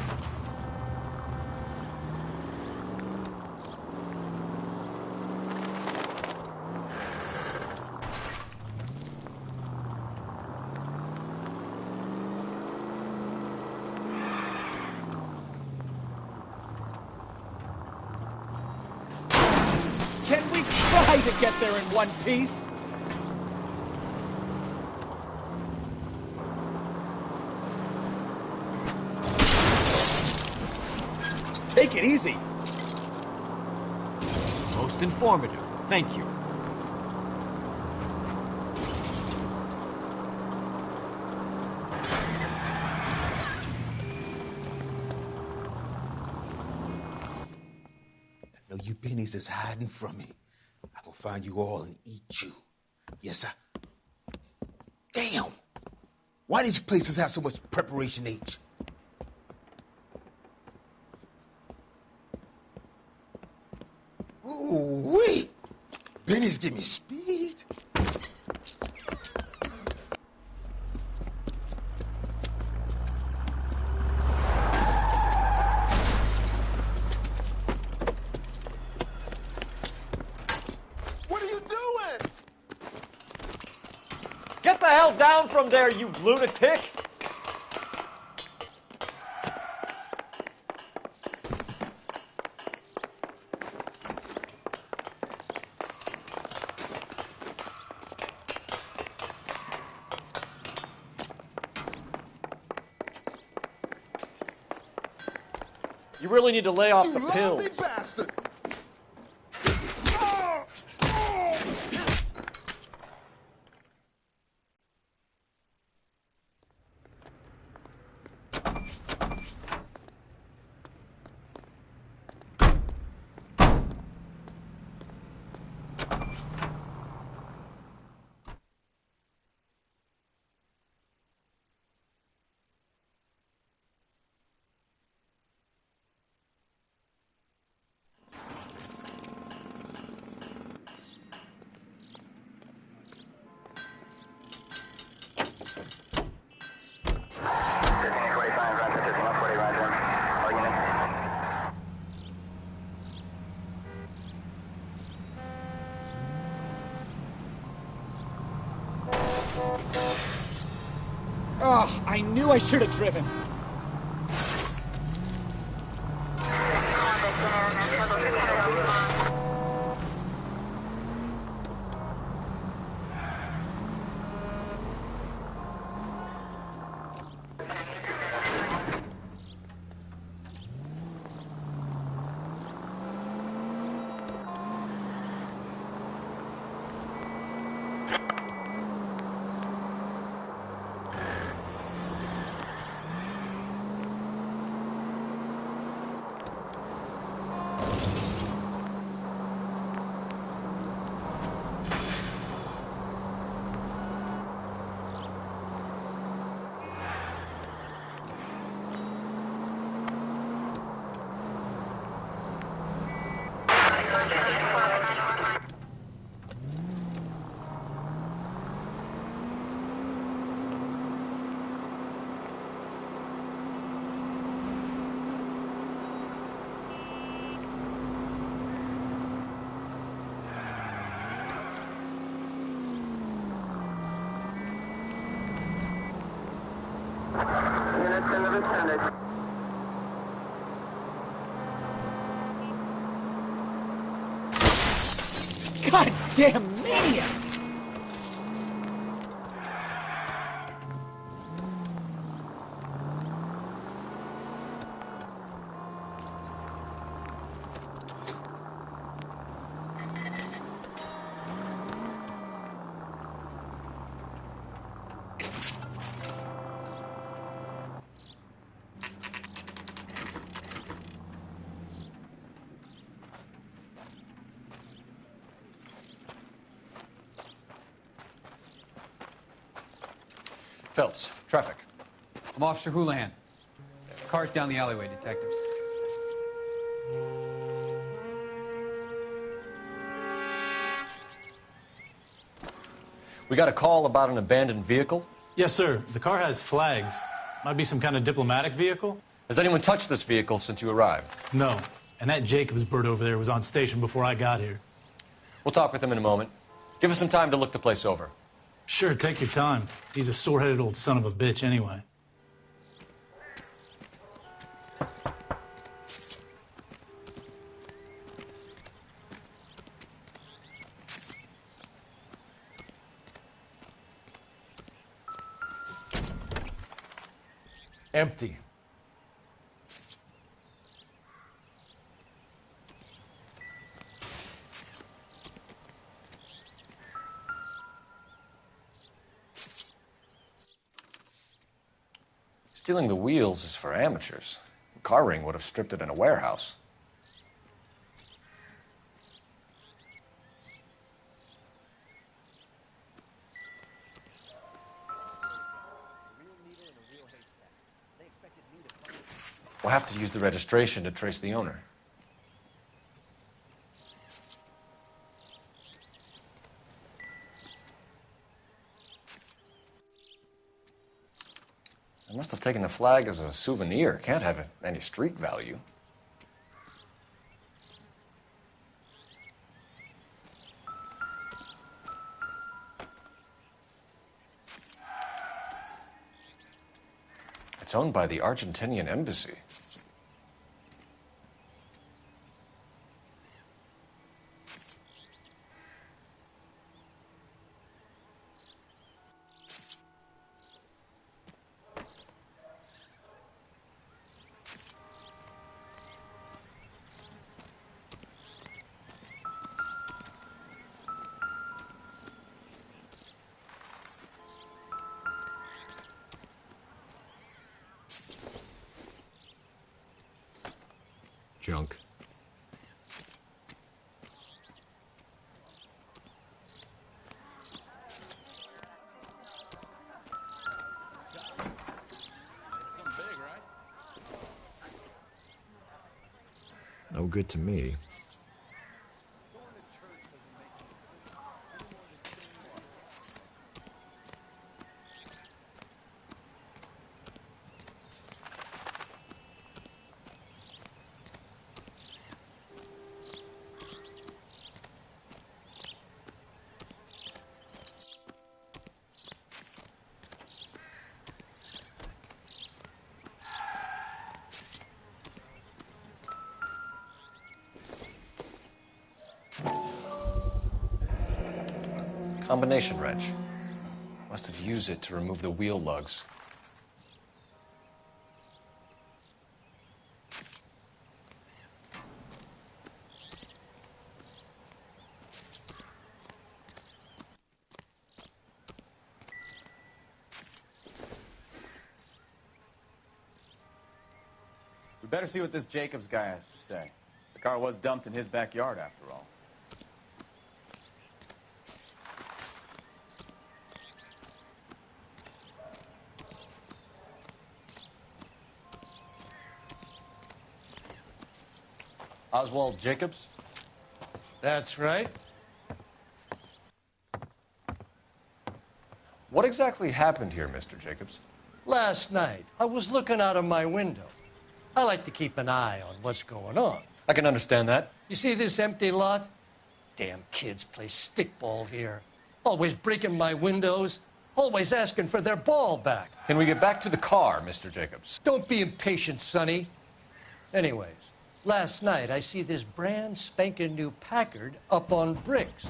Speaker 8: Can we try to get there in one piece? Take it easy.
Speaker 5: Most informative. Thank you.
Speaker 9: No, you pennies is hiding from me. I will find you all and eat you. Yes, sir. Damn! Why these places have so much preparation H? Ooh-wee! Pennies give me speed.
Speaker 22: What are you doing?
Speaker 11: Get the hell down from there, you lunatic! You really need to lay off the pills.
Speaker 22: Lousy bastard!
Speaker 16: Oh, I knew I should have driven. God damn maniac!
Speaker 2: Phelps, traffic.
Speaker 10: I'm Officer Houlihan. Car's down the alleyway, detectives.
Speaker 11: We got a call about an abandoned vehicle.
Speaker 14: Yes, sir. The car has flags. Might be some kind of diplomatic vehicle.
Speaker 11: Has anyone touched this vehicle since you arrived?
Speaker 14: No. And that Jacobs bird over there was on station before I got here.
Speaker 11: We'll talk with him in a moment. Give us some time to look the place over.
Speaker 14: Sure, take your time. He's a sore-headed old son of a bitch anyway.
Speaker 2: Empty.
Speaker 11: Stealing the wheels is for amateurs. Car ring would have stripped it in a warehouse. We'll have to use the registration to trace the owner. I must have taken the flag as a souvenir. Can't have any street value. It's owned by the Argentinian embassy.
Speaker 2: Junk. No good to me. Combination wrench. Must have used it to remove the wheel lugs.
Speaker 6: We better see what this Jacobs guy has to say. The car was dumped in his backyard, after all.
Speaker 11: Oswald Jacobs?
Speaker 7: That's right.
Speaker 2: What exactly happened here, Mr. Jacobs?
Speaker 7: Last night, I was looking out of my window. I like to keep an eye on what's going on.
Speaker 11: I can understand that.
Speaker 7: You see this empty lot? Damn kids play stickball here. Always breaking my windows. Always asking for their ball back.
Speaker 2: Can we get back to the car, Mr. Jacobs?
Speaker 7: Don't be impatient, Sonny. Anyways, last night I see this brand spanking new Packard up on bricks.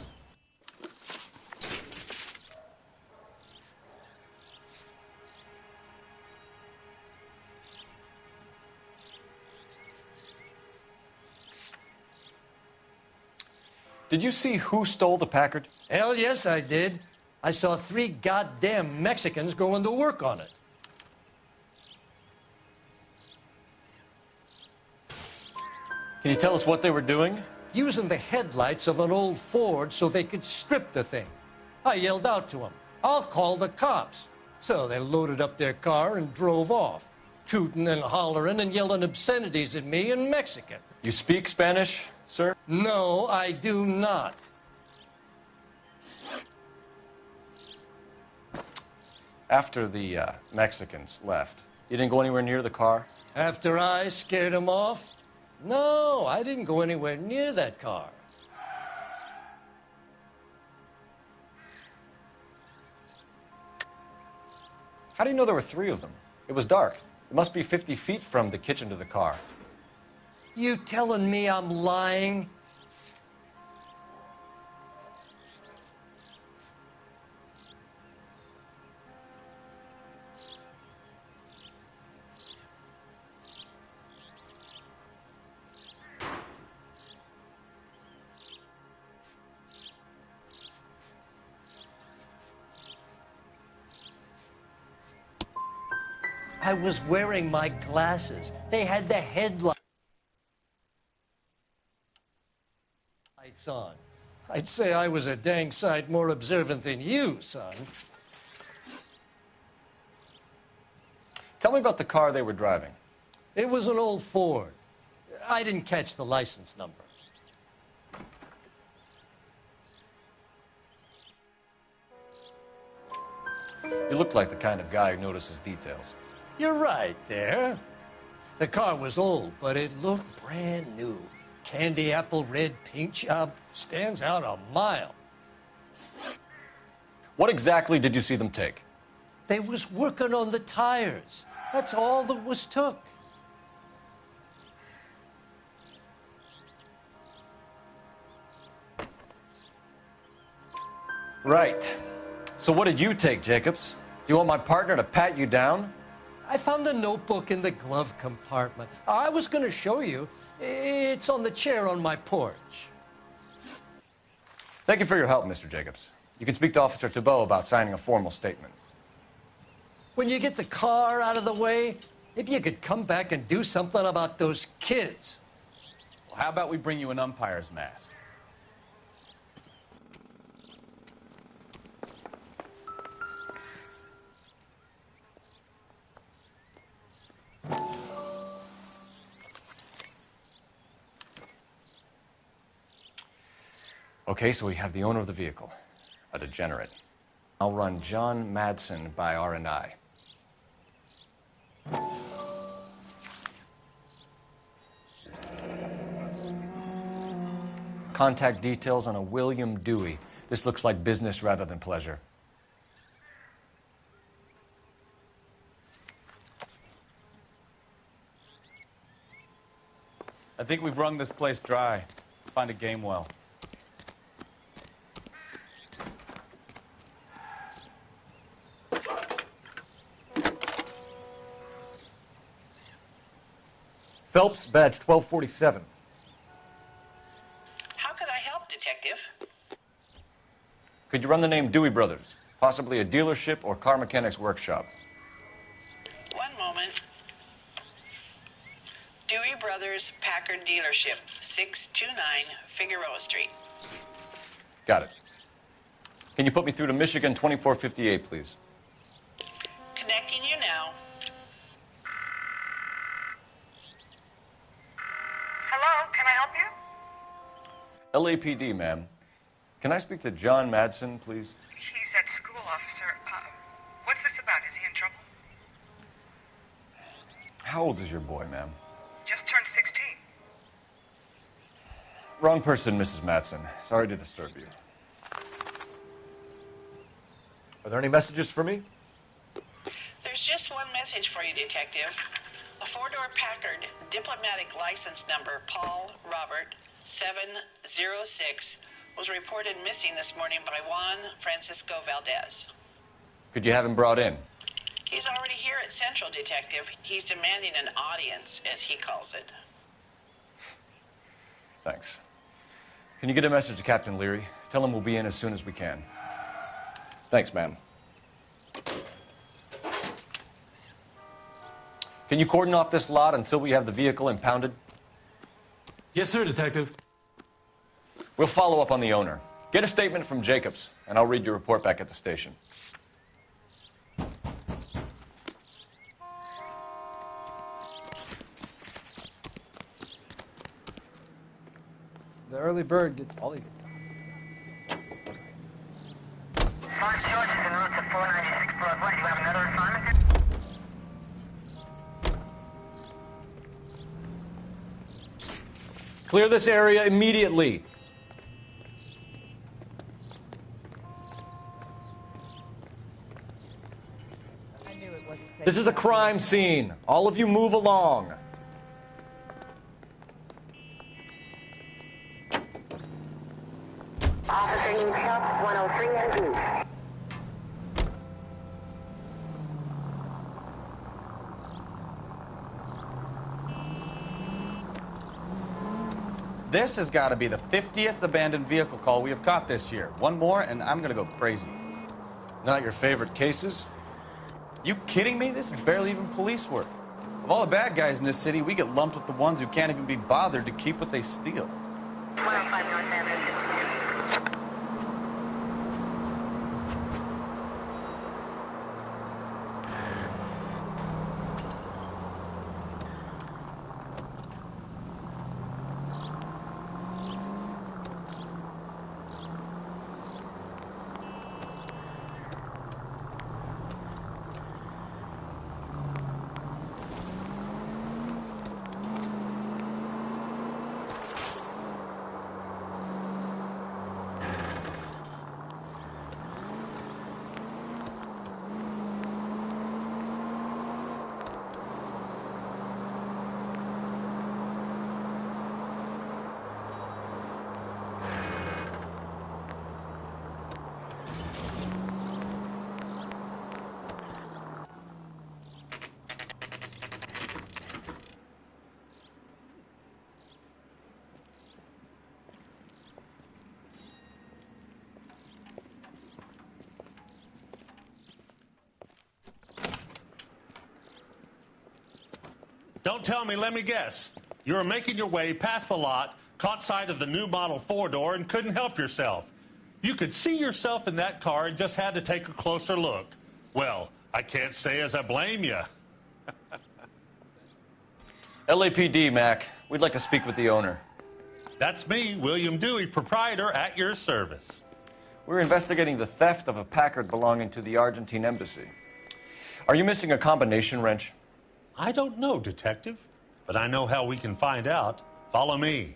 Speaker 2: Did you see who stole the Packard?
Speaker 7: Hell yes, I did. I saw 3 goddamn Mexicans going to work on it.
Speaker 11: Can you tell us what they were doing?
Speaker 7: Using the headlights of an old Ford so they could strip the thing. I yelled out to them, "I'll call the cops." So they loaded up their car and drove off, tooting and hollering and yelling obscenities at me in Mexican.
Speaker 11: You speak Spanish, sir?
Speaker 7: No, I do not.
Speaker 2: After the Mexicans left, you didn't go anywhere near the car?
Speaker 7: After I scared them off? No, I didn't go anywhere near that car.
Speaker 2: How do you know there were 3 of them? It was dark. It must be 50 feet from the kitchen to the car.
Speaker 7: You telling me I'm lying? I was wearing my glasses. They had the headlights on. I'd say I was a dang sight more observant than you, son.
Speaker 2: Tell me about the car they were driving.
Speaker 7: It was an old Ford. I didn't catch the license number.
Speaker 2: You look like the kind of guy who notices details.
Speaker 7: You're right there. The car was old, but it looked brand new. Candy apple red paint job stands out a mile.
Speaker 2: What exactly did you see them take?
Speaker 7: They was working on the tires. That's all that was took.
Speaker 2: Right. So what did you take, Jacobs? Do you want my partner to pat you down?
Speaker 7: I found a notebook in the glove compartment. I was going to show you. It's on the chair on my porch.
Speaker 2: Thank you for your help, Mr. Jacobs. You can speak to Officer Thibault about signing a formal statement.
Speaker 7: When you get the car out of the way, maybe you could come back and do something about those kids.
Speaker 6: Well, how about we bring you an umpire's mask?
Speaker 2: Okay, so we have the owner of the vehicle, a degenerate. I'll run John Madsen by R&I. Contact details on a William Dewey. This looks like business rather than pleasure.
Speaker 6: I think we've wrung this place dry. Let's find a game well.
Speaker 11: Phelps, badge 1247.
Speaker 12: How could I help, Detective?
Speaker 11: Could you run the name Dewey Brothers? Possibly a dealership or car mechanics workshop.
Speaker 12: One moment. Dewey Brothers Packard Dealership, 629 Figueroa Street.
Speaker 11: Got it. Can you put me through to Michigan 2458, please?
Speaker 12: Connecting you now. Hello, can I help you?
Speaker 11: LAPD, ma'am. Can I speak to John Madsen, please?
Speaker 15: He's at school, officer. What's this about? Is he in trouble?
Speaker 11: How old is your boy, ma'am?
Speaker 15: Just turned 16.
Speaker 11: Wrong person, Mrs. Madsen. Sorry to disturb you. Are there any messages for me?
Speaker 12: There's just one message for you, Detective. A four-door Packard diplomatic license number, Paul Robert 706, was reported missing this morning by Juan Francisco Valdez.
Speaker 11: Could you have him brought in?
Speaker 12: He's already here at Central, Detective. He's demanding an audience, as he calls it.
Speaker 11: Thanks. Can you get a message to Captain Leary? Tell him we'll be in as soon as we can. Thanks, ma'am. Can you cordon off this lot until we have the vehicle impounded?
Speaker 14: Yes, sir, Detective.
Speaker 11: We'll follow up on the owner. Get a statement from Jacobs, and I'll read your report back at the station.
Speaker 18: The early bird gets all these.
Speaker 12: Mark George is en route to 496 Broadway. Do you have another assignment?
Speaker 11: Clear this area immediately. This is a crime scene. All of you move along.
Speaker 12: Officer needs help, 103 en route.
Speaker 3: This has got to be the 50th abandoned vehicle call we have caught this year. One more, and I'm going to go crazy.
Speaker 11: Not your favorite cases?
Speaker 3: You kidding me? This is barely even police work. Of all the bad guys in this city, we get lumped with the ones who can't even be bothered to keep what they steal.
Speaker 12: 105 North Avenue.
Speaker 19: Don't tell me, let me guess. You were making your way past the lot, caught sight of the new model four-door, and couldn't help yourself. You could see yourself in that car and just had to take a closer look. Well, I can't say as I blame you.
Speaker 11: LAPD, Mac. We'd like to speak with the owner.
Speaker 19: That's me, William Dewey, proprietor, at your service.
Speaker 11: We're investigating the theft of a Packard belonging to the Argentine embassy. Are you missing a combination wrench?
Speaker 19: I don't know, Detective, but I know how we can find out. Follow me.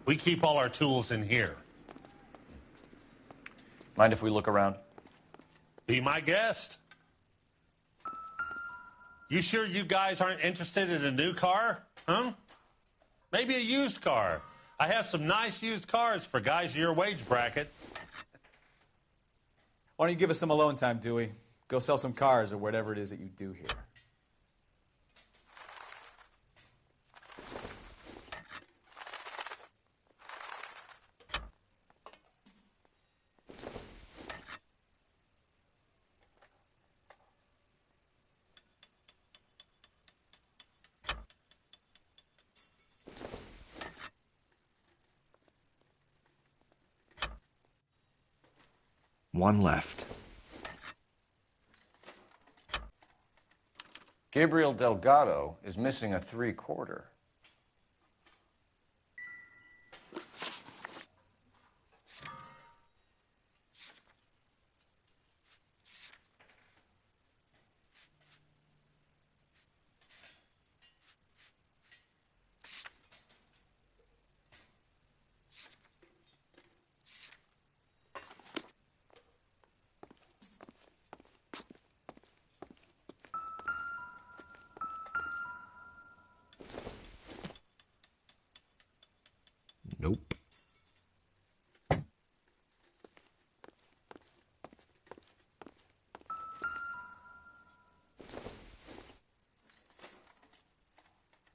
Speaker 19: We keep all our tools in here.
Speaker 11: Mind if we look around?
Speaker 19: Be my guest. You sure you guys aren't interested in a new car? Huh? Maybe a used car. I have some nice used cars for guys in your wage bracket.
Speaker 16: Why don't you give us some alone time, Dewey? Go sell some cars or whatever it is that you do here.
Speaker 5: One left.
Speaker 2: Gabriel Delgado is missing a 3/4.
Speaker 5: Nope.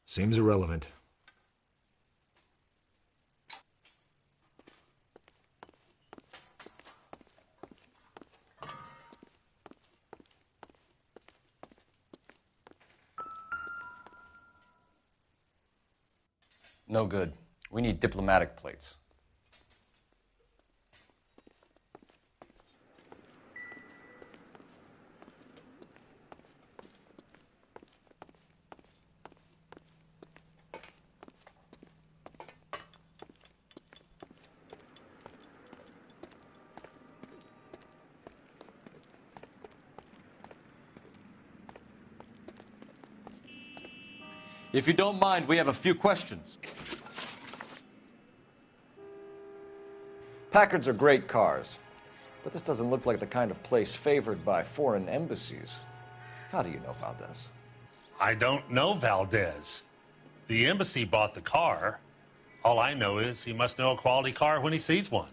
Speaker 5: Seems irrelevant.
Speaker 2: No good. We need diplomatic plates.
Speaker 3: If you don't mind, we have a few questions.
Speaker 2: Packards are great cars, but this doesn't look like the kind of place favored by foreign embassies. How do you know Valdez?
Speaker 19: I don't know Valdez. The embassy bought the car. All I know is he must know a quality car when he sees one.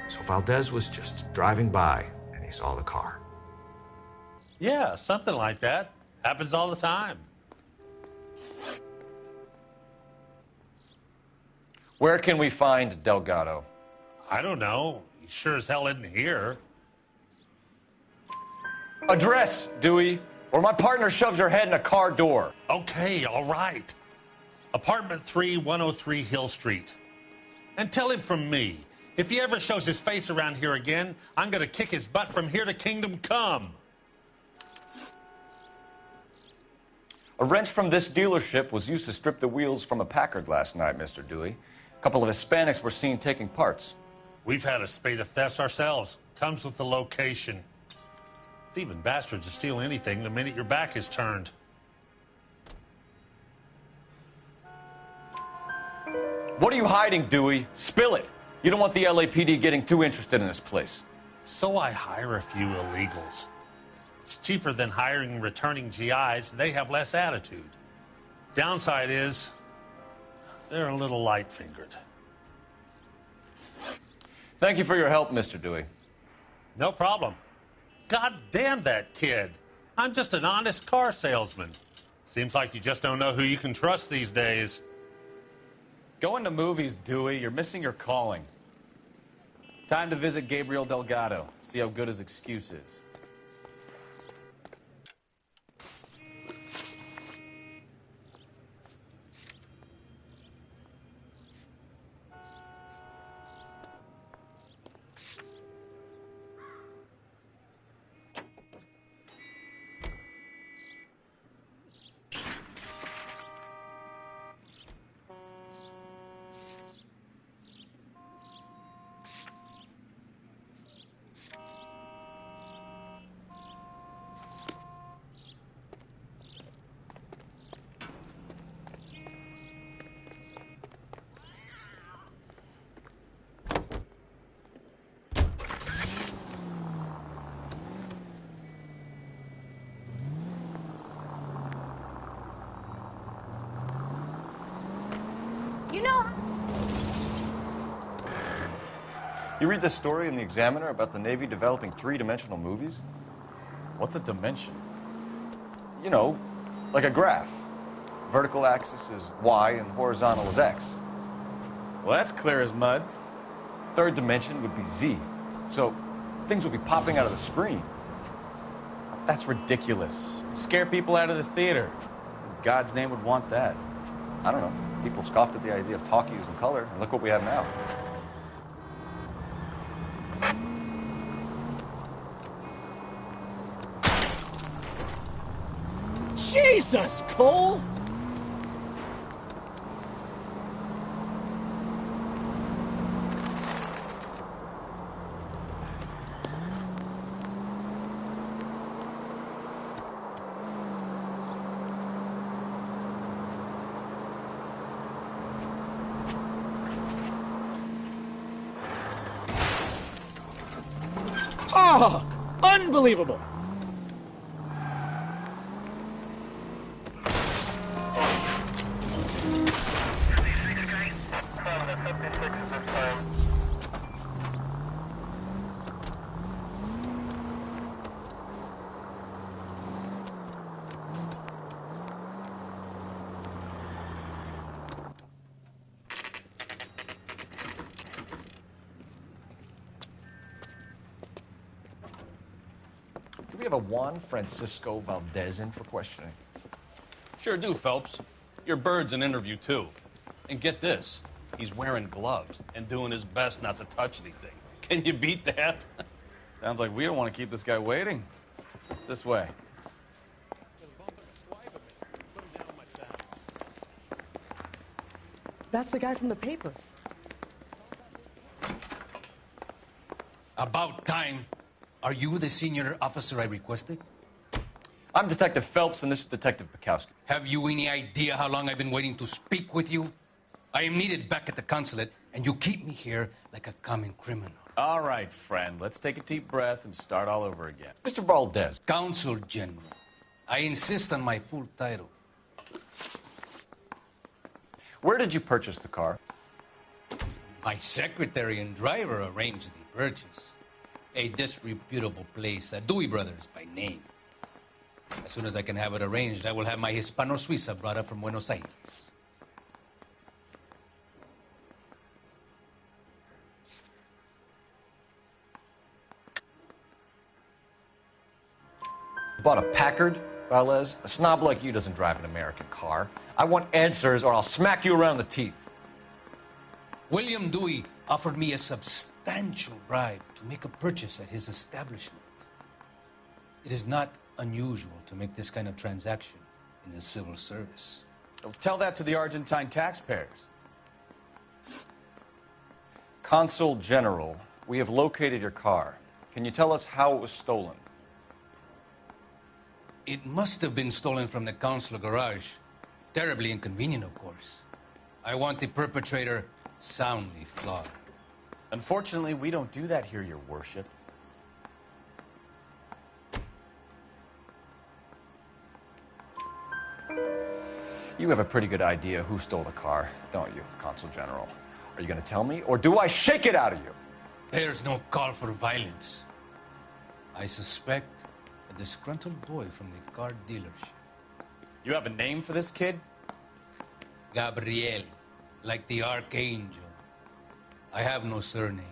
Speaker 5: So Valdez was just driving by and he saw the car.
Speaker 19: Yeah, something like that. Happens all the time.
Speaker 2: Where can we find Delgado?
Speaker 19: I don't know. He sure as hell isn't here.
Speaker 2: Address, Dewey, or my partner shoves her head in a car door.
Speaker 19: Okay, all right. Apartment 3, 103 Hill Street. And tell him from me, if he ever shows his face around here again, I'm going to kick his butt from here to Kingdom Come.
Speaker 2: A wrench from this dealership was used to strip the wheels from a Packard last night, Mr. Dewey. A couple of Hispanics were seen taking parts.
Speaker 19: We've had a spate of thefts ourselves. Comes with the location. Thieving bastards to steal anything the minute your back is turned.
Speaker 2: What are you hiding, Dewey? Spill it. You don't want the LAPD getting too interested in this place.
Speaker 19: So I hire a few illegals. It's cheaper than hiring returning GIs. They have less attitude. Downside is, they're a little light-fingered.
Speaker 2: Thank you for your help, Mr. Dewey.
Speaker 19: No problem. God damn that kid. I'm just an honest car salesman. Seems like you just don't know who you can trust these days.
Speaker 3: Going to movies, Dewey. You're missing your calling. Time to visit Gabriel Delgado. See how good his excuse is.
Speaker 2: You read this story in the Examiner about the Navy developing three-dimensional movies?
Speaker 3: What's a dimension?
Speaker 2: You know, like a graph. Vertical axis is Y and horizontal is X.
Speaker 3: Well, that's clear as mud.
Speaker 2: Third dimension would be Z. So things would be popping out of the screen.
Speaker 3: That's ridiculous. Scare people out of the theater. In God's name would want that.
Speaker 2: I don't know. People scoffed at the idea of talkies in color, and look what we have now.
Speaker 16: Jesus, Cole! Oh, unbelievable!
Speaker 2: Do we have a Juan Francisco Valdez in for questioning?
Speaker 4: Sure do, Phelps. Your bird's an interview, too. And get this, he's wearing gloves and doing his best not to touch anything. Can you beat that?
Speaker 3: Sounds like we don't want to keep this guy waiting. It's this way.
Speaker 17: That's the guy from the papers.
Speaker 21: About time. Are you the senior officer I requested?
Speaker 2: I'm Detective Phelps, and this is Detective Bukowski.
Speaker 21: Have you any idea how long I've been waiting to speak with you? I am needed back at the consulate, and you keep me here like a common criminal.
Speaker 3: All right, friend. Let's take a deep breath and start all over again.
Speaker 2: Mr. Valdez.
Speaker 21: Consul General. I insist on my full title.
Speaker 2: Where did you purchase the car?
Speaker 21: My secretary and driver arranged the purchase. A disreputable place, Dewey Brothers by name. As soon as I can have it arranged, I will have my Hispano Suiza brought up from Buenos Aires.
Speaker 2: Bought a Packard, Valdez? A snob like you doesn't drive an American car. I want answers or I'll smack you around the teeth.
Speaker 21: William Dewey offered me a substantial bribe to make a purchase at his establishment. It is not unusual to make this kind of transaction in the civil service.
Speaker 3: Tell that to the Argentine taxpayers.
Speaker 2: Consul General, we have located your car. Can you tell us how it was stolen?
Speaker 21: It must have been stolen from the consular garage. Terribly inconvenient, of course. I want the perpetrator soundly flogged.
Speaker 3: Unfortunately, we don't do that here, Your Worship.
Speaker 2: You have a pretty good idea who stole the car, don't you, Consul General? Are you going to tell me, or do I shake it out of you?
Speaker 21: There's no call for violence. I suspect a disgruntled boy from the car dealership.
Speaker 3: You have a name for this kid?
Speaker 21: Gabriel, like the archangel. I have no surname.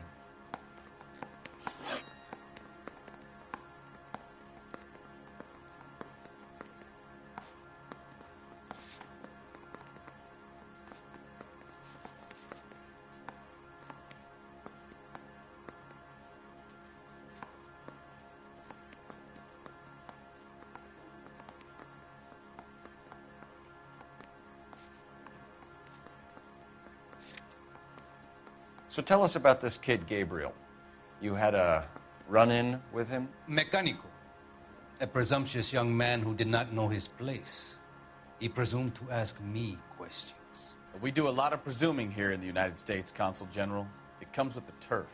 Speaker 2: So tell us about this kid, Gabriel. You had a run-in with him?
Speaker 21: Mecánico. A presumptuous young man who did not know his place. He presumed to ask me questions.
Speaker 3: We do a lot of presuming here in the United States, Consul General. It comes with the turf.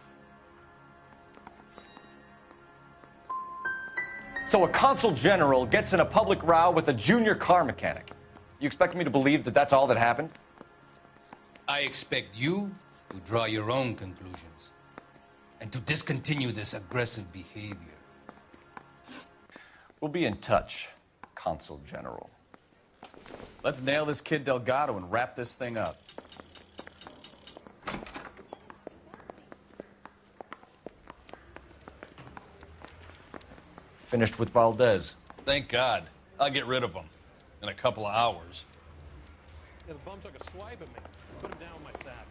Speaker 2: So a Consul General gets in a public row with a junior car mechanic. You expect me to believe that that's all that happened?
Speaker 21: I expect you to draw your own conclusions. and to discontinue this aggressive behavior.
Speaker 2: We'll be in touch, Consul General.
Speaker 3: Let's nail this kid Delgado and wrap this thing up.
Speaker 2: Finished with Valdez.
Speaker 4: Thank God. I'll get rid of him in a couple of hours.
Speaker 19: Yeah, the bum took a swipe at me. Put him down with my sack.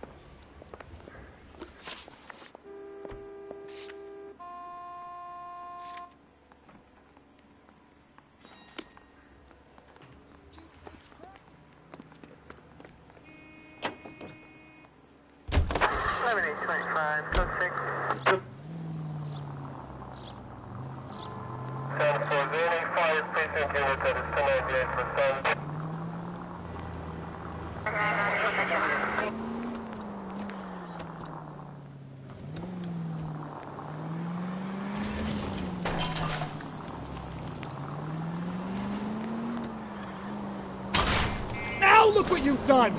Speaker 16: Now look what you've done!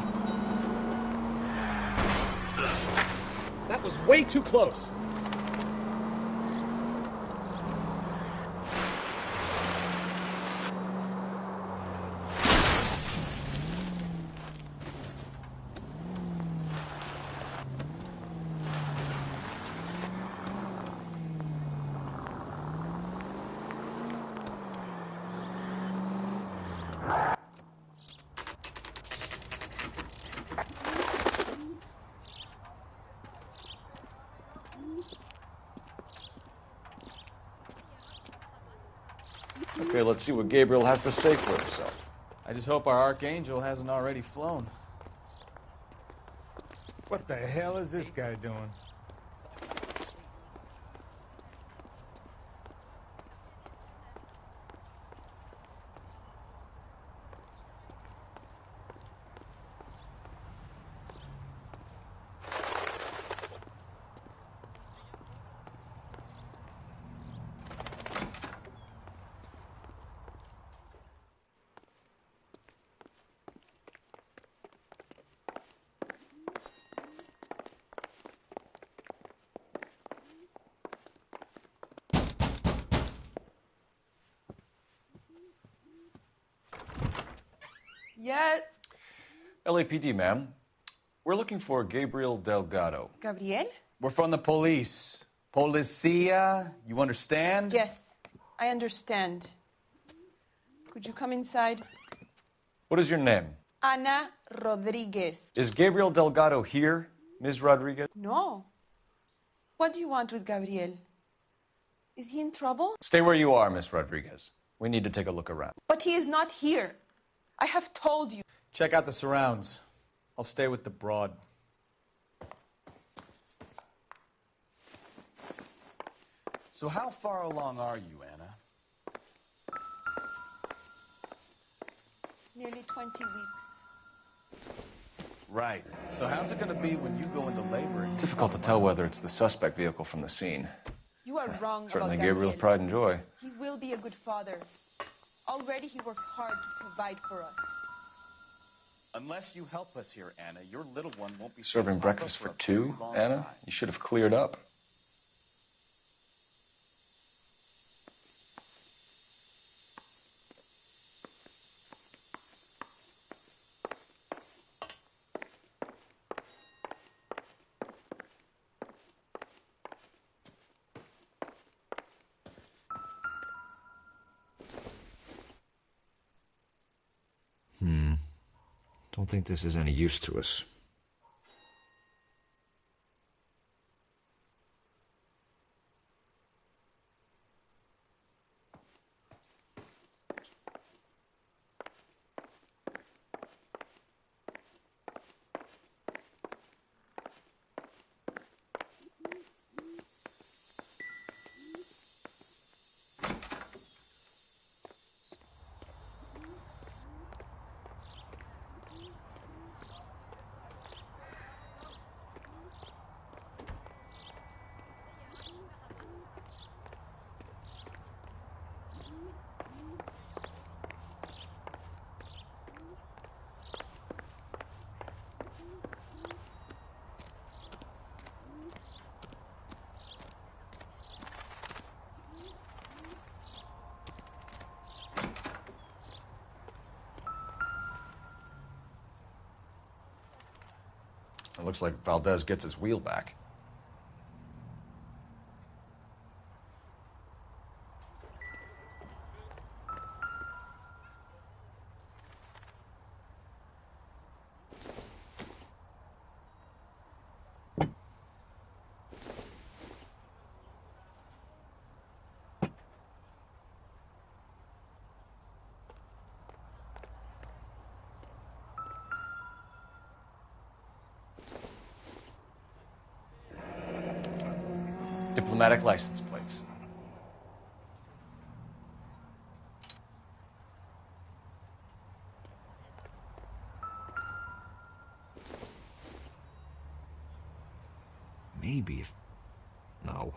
Speaker 16: That was way too close.
Speaker 2: Okay, let's see what Gabriel has to say for himself.
Speaker 3: I just hope our Archangel hasn't already flown.
Speaker 13: What the hell is this guy doing?
Speaker 17: Yeah.
Speaker 2: LAPD, ma'am. We're looking for Gabriel Delgado.
Speaker 17: Gabriel?
Speaker 3: We're from the police. Policia, you understand?
Speaker 17: Yes, I understand. Could you come inside?
Speaker 2: What is your name?
Speaker 17: Ana Rodriguez.
Speaker 2: Is Gabriel Delgado here, Ms. Rodriguez?
Speaker 17: No. What do you want with Gabriel? Is he in trouble?
Speaker 2: Stay where you are, Ms. Rodriguez. We need to take a look around.
Speaker 17: But he is not here. I have told you.
Speaker 3: Check out the surrounds. I'll stay with the broad. So how far along are you, Anna?
Speaker 17: Nearly 20 weeks.
Speaker 3: Right. So how's it going to be when you go into labor?
Speaker 2: Difficult to tell whether it's the suspect vehicle from the scene.
Speaker 17: You are wrong
Speaker 2: Certainly
Speaker 17: about
Speaker 2: Gabriel's
Speaker 17: Gabriel.
Speaker 2: pride and joy.
Speaker 17: He will be a good father. Already he works hard to provide for us.
Speaker 3: Unless you help us here, Anna, your little one won't be
Speaker 2: Serving breakfast for two, Anna? You should have cleared up.
Speaker 5: Don't think this is any use to us.
Speaker 2: looks like Valdez gets his wheel back. Diplomatic license plates.
Speaker 5: Maybe if... No.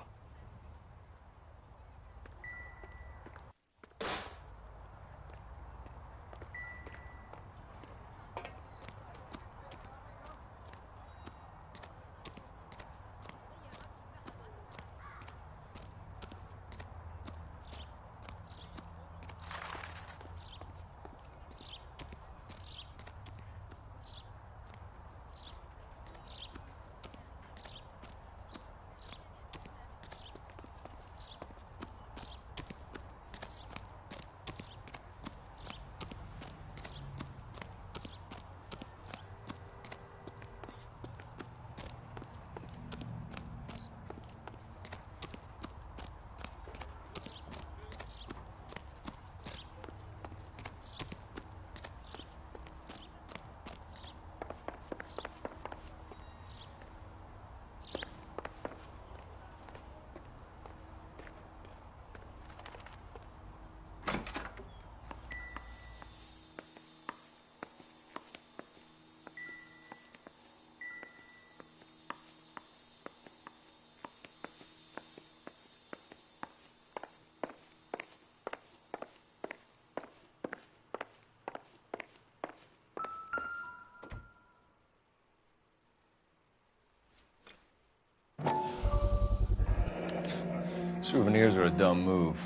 Speaker 2: Souvenirs are a dumb move.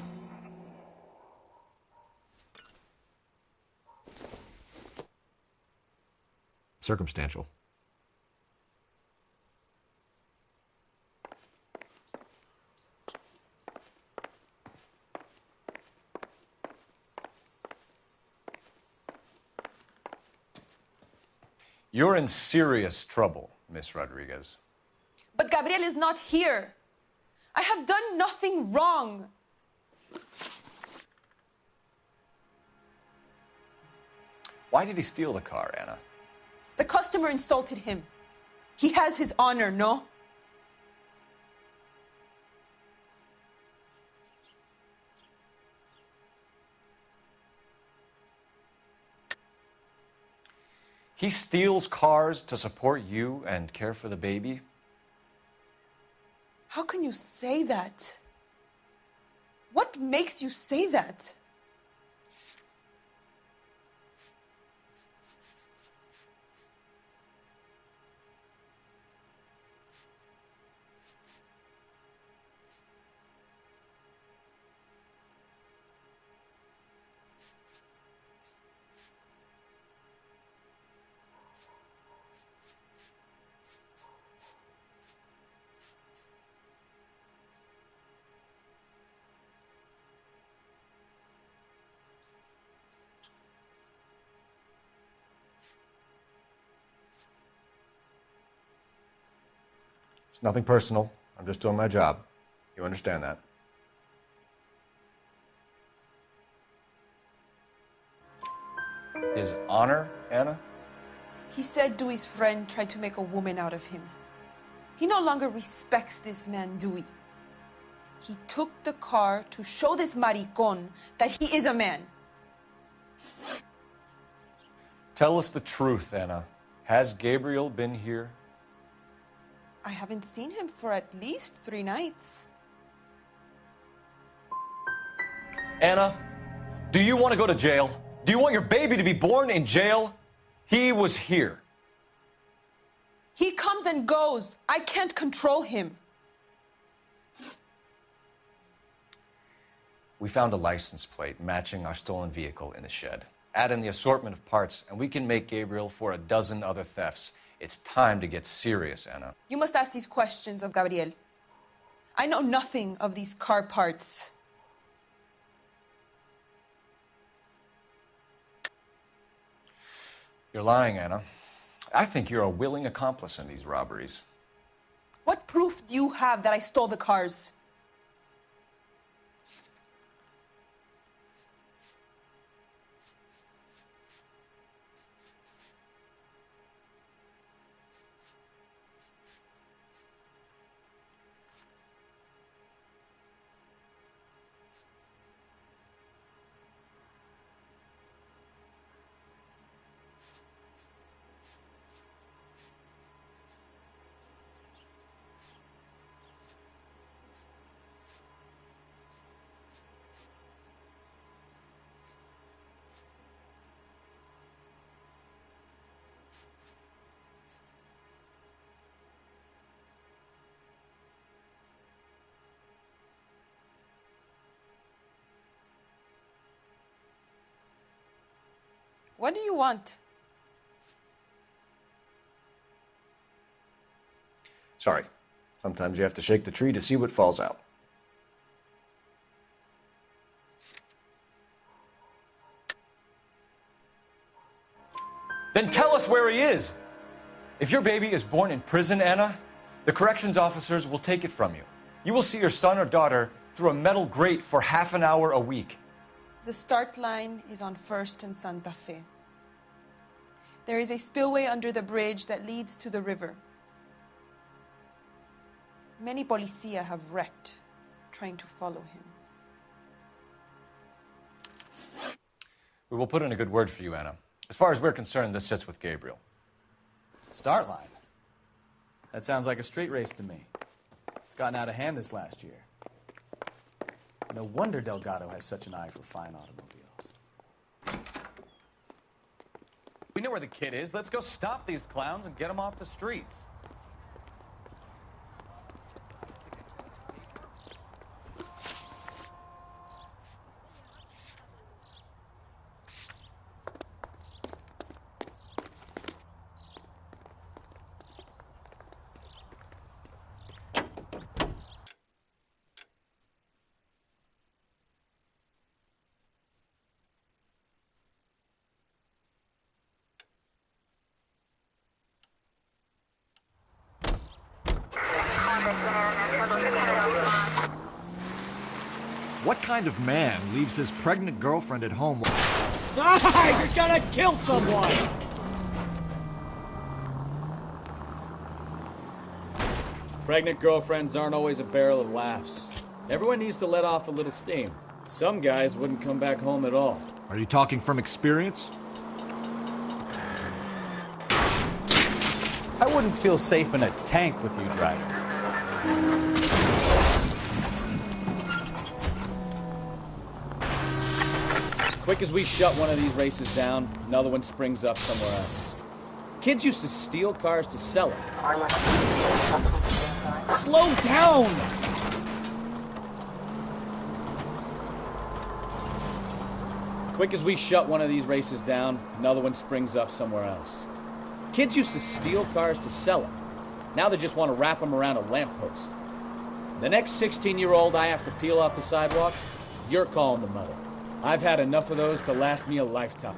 Speaker 5: Circumstantial.
Speaker 2: You're in serious trouble, Miss Rodriguez.
Speaker 17: But Gabriel is not here. I have done nothing wrong.
Speaker 2: Why did he steal the car, Anna?
Speaker 17: The customer insulted him. He has his honor, no?
Speaker 2: He steals cars to support you and care for the baby?
Speaker 17: How can you say that? What makes you say that?
Speaker 2: It's nothing personal. I'm just doing my job. You understand that? His honor, Anna?
Speaker 17: He said Dewey's friend tried to make a woman out of him. He no longer respects this man, Dewey. He took the car to show this maricon that he is a man.
Speaker 2: Tell us the truth, Anna. Has Gabriel been here?
Speaker 17: I haven't seen him for at least 3 nights.
Speaker 2: Anna, do you want to go to jail? Do you want your baby to be born in jail? He was here.
Speaker 17: He comes and goes. I can't control him.
Speaker 2: We found a license plate matching our stolen vehicle in the shed. Add in the assortment of parts, and we can make Gabriel for a dozen other thefts. It's time to get serious, Anna.
Speaker 17: You must ask these questions of Gabriel. I know nothing of these car parts.
Speaker 2: You're lying, Anna. I think you're a willing accomplice in these robberies.
Speaker 17: What proof do you have that I stole the cars? What do you want?
Speaker 2: Sorry. Sometimes you have to shake the tree to see what falls out. Then tell us where he is. If your baby is born in prison, Anna, the corrections officers will take it from you. You will see your son or daughter through a metal grate for half an hour a week.
Speaker 17: The start line is on 1st and Santa Fe. There is a spillway under the bridge that leads to the river. Many policia have wrecked trying to follow him.
Speaker 2: We will put in a good word for you, Anna. As far as we're concerned, this sits with Gabriel.
Speaker 16: Start line? That sounds like a street race to me. It's gotten out of hand this last year. No wonder Delgado has such an eye for fine automobiles. We know where the kid is. Let's go stop these clowns and get them off the streets.
Speaker 1: What kind of man leaves his pregnant girlfriend at home?
Speaker 16: Ah, you're gonna kill someone! Pregnant girlfriends aren't always a barrel of laughs. Everyone needs to let off a little steam. Some guys wouldn't come back home at all.
Speaker 1: Are you talking from experience?
Speaker 16: I wouldn't feel safe in a tank with you driving. Quick as we shut one of these races down, another one springs up somewhere else. Kids used to steal cars to sell them. Slow down! Quick as we shut one of these races down, another one springs up somewhere else. Kids used to steal cars to sell them. Now they just want to wrap them around a lamppost. The next 16-year-old I have to peel off the sidewalk, you're calling the mother. I've had enough of those to last me a lifetime.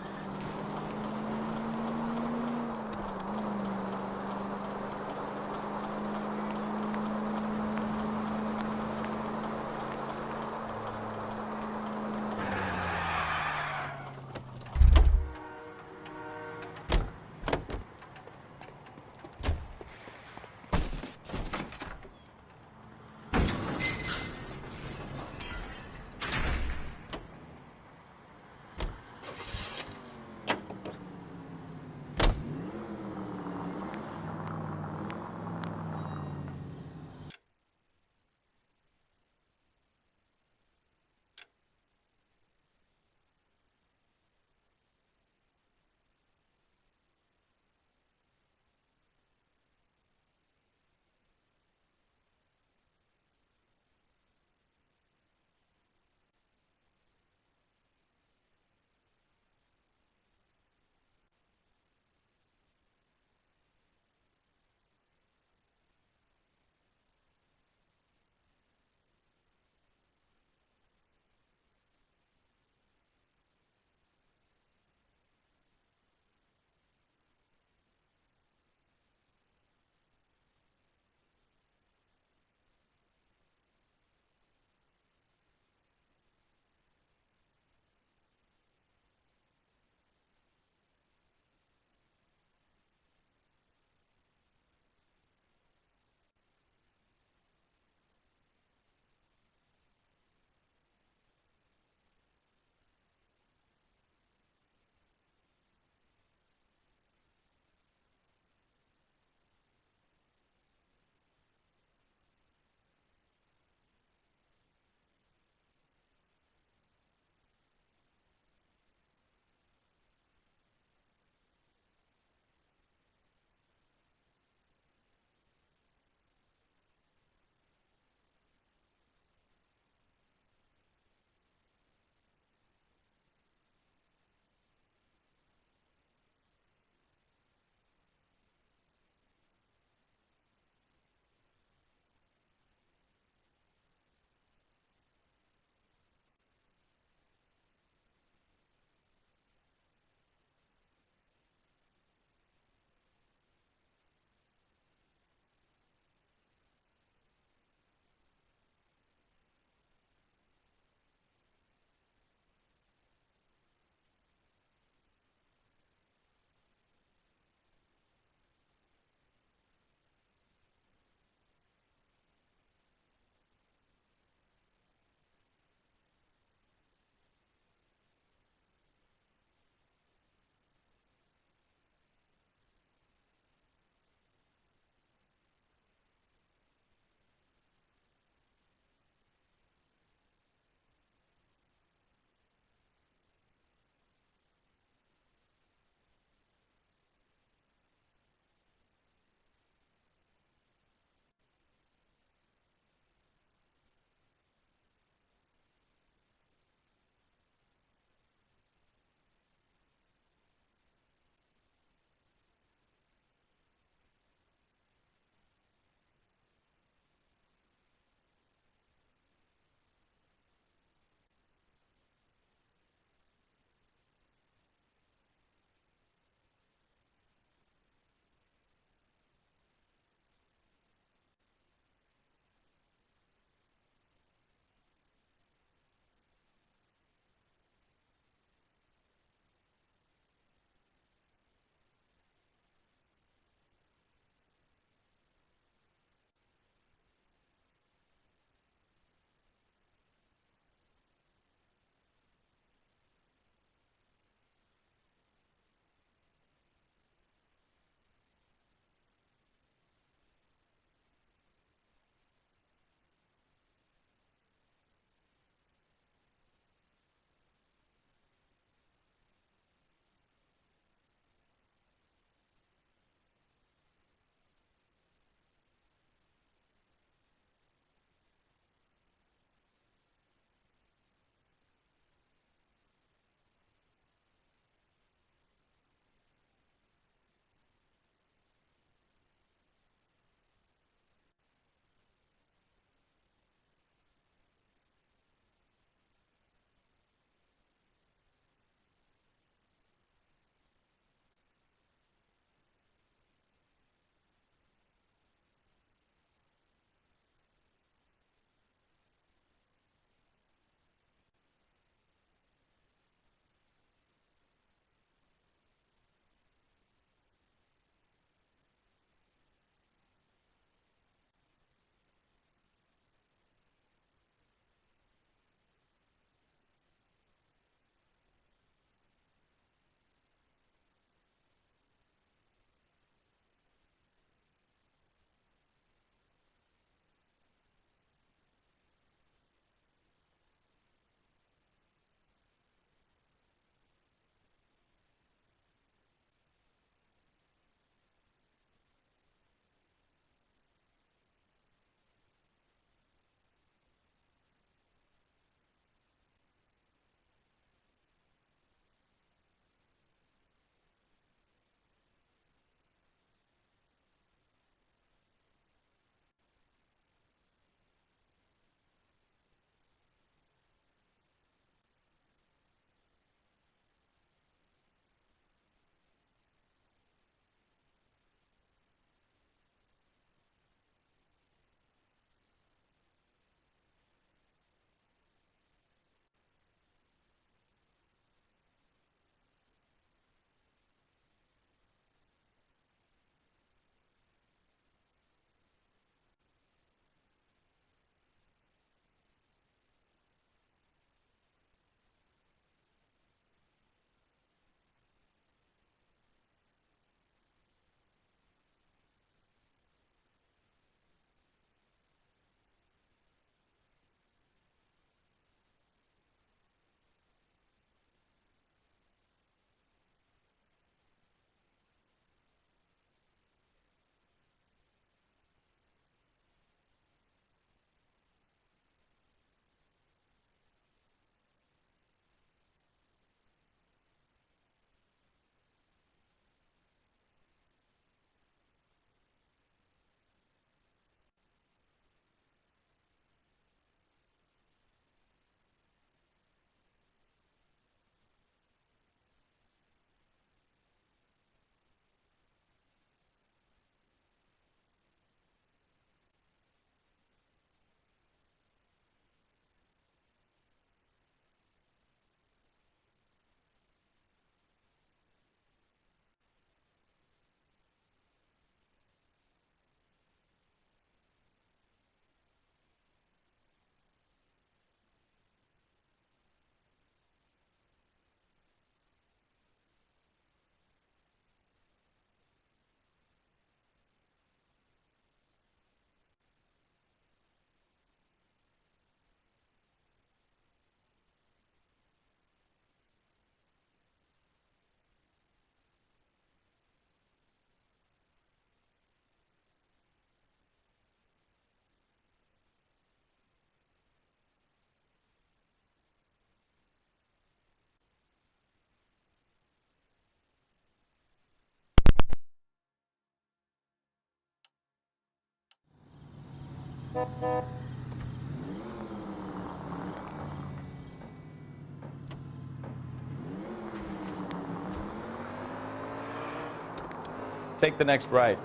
Speaker 3: Take the next right.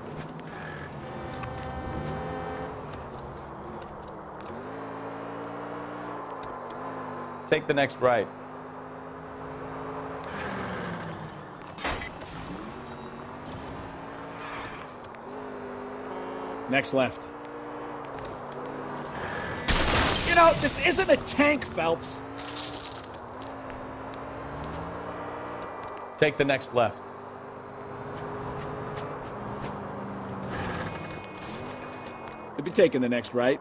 Speaker 3: Take the next right.
Speaker 16: Next left. You know, this isn't a tank, Phelps.
Speaker 3: Take the next left.
Speaker 16: We'll be taking the next right.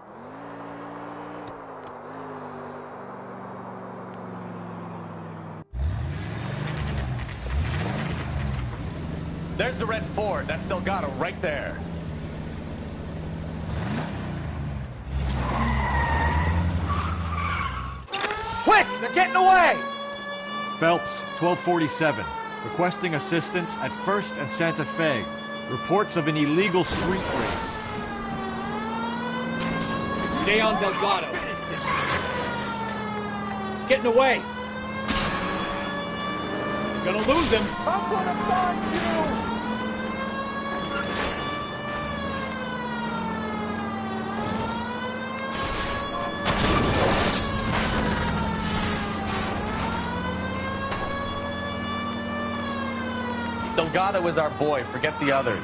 Speaker 6: There's the red Ford. That's Delgado right there.
Speaker 16: Quick! They're getting away!
Speaker 1: Phelps, 1247. Requesting assistance at 1st and Santa Fe. Reports of an illegal street race.
Speaker 16: Stay on Delgado. He's getting away. You're gonna lose him.
Speaker 22: I'm gonna find you!
Speaker 3: Delgado is our boy. Forget the others.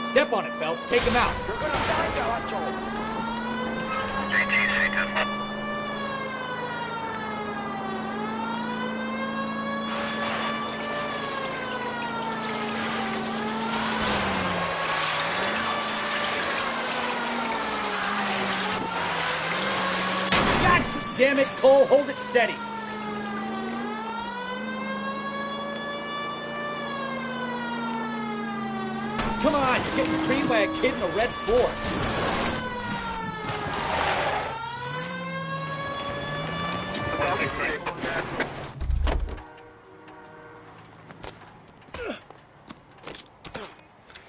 Speaker 16: Step on it, Phelps. Take him out.
Speaker 22: You're gonna find Garacho.
Speaker 16: God damn it, Cole. Hold it steady. Come on, you're getting creamed by a kid in a red Ford.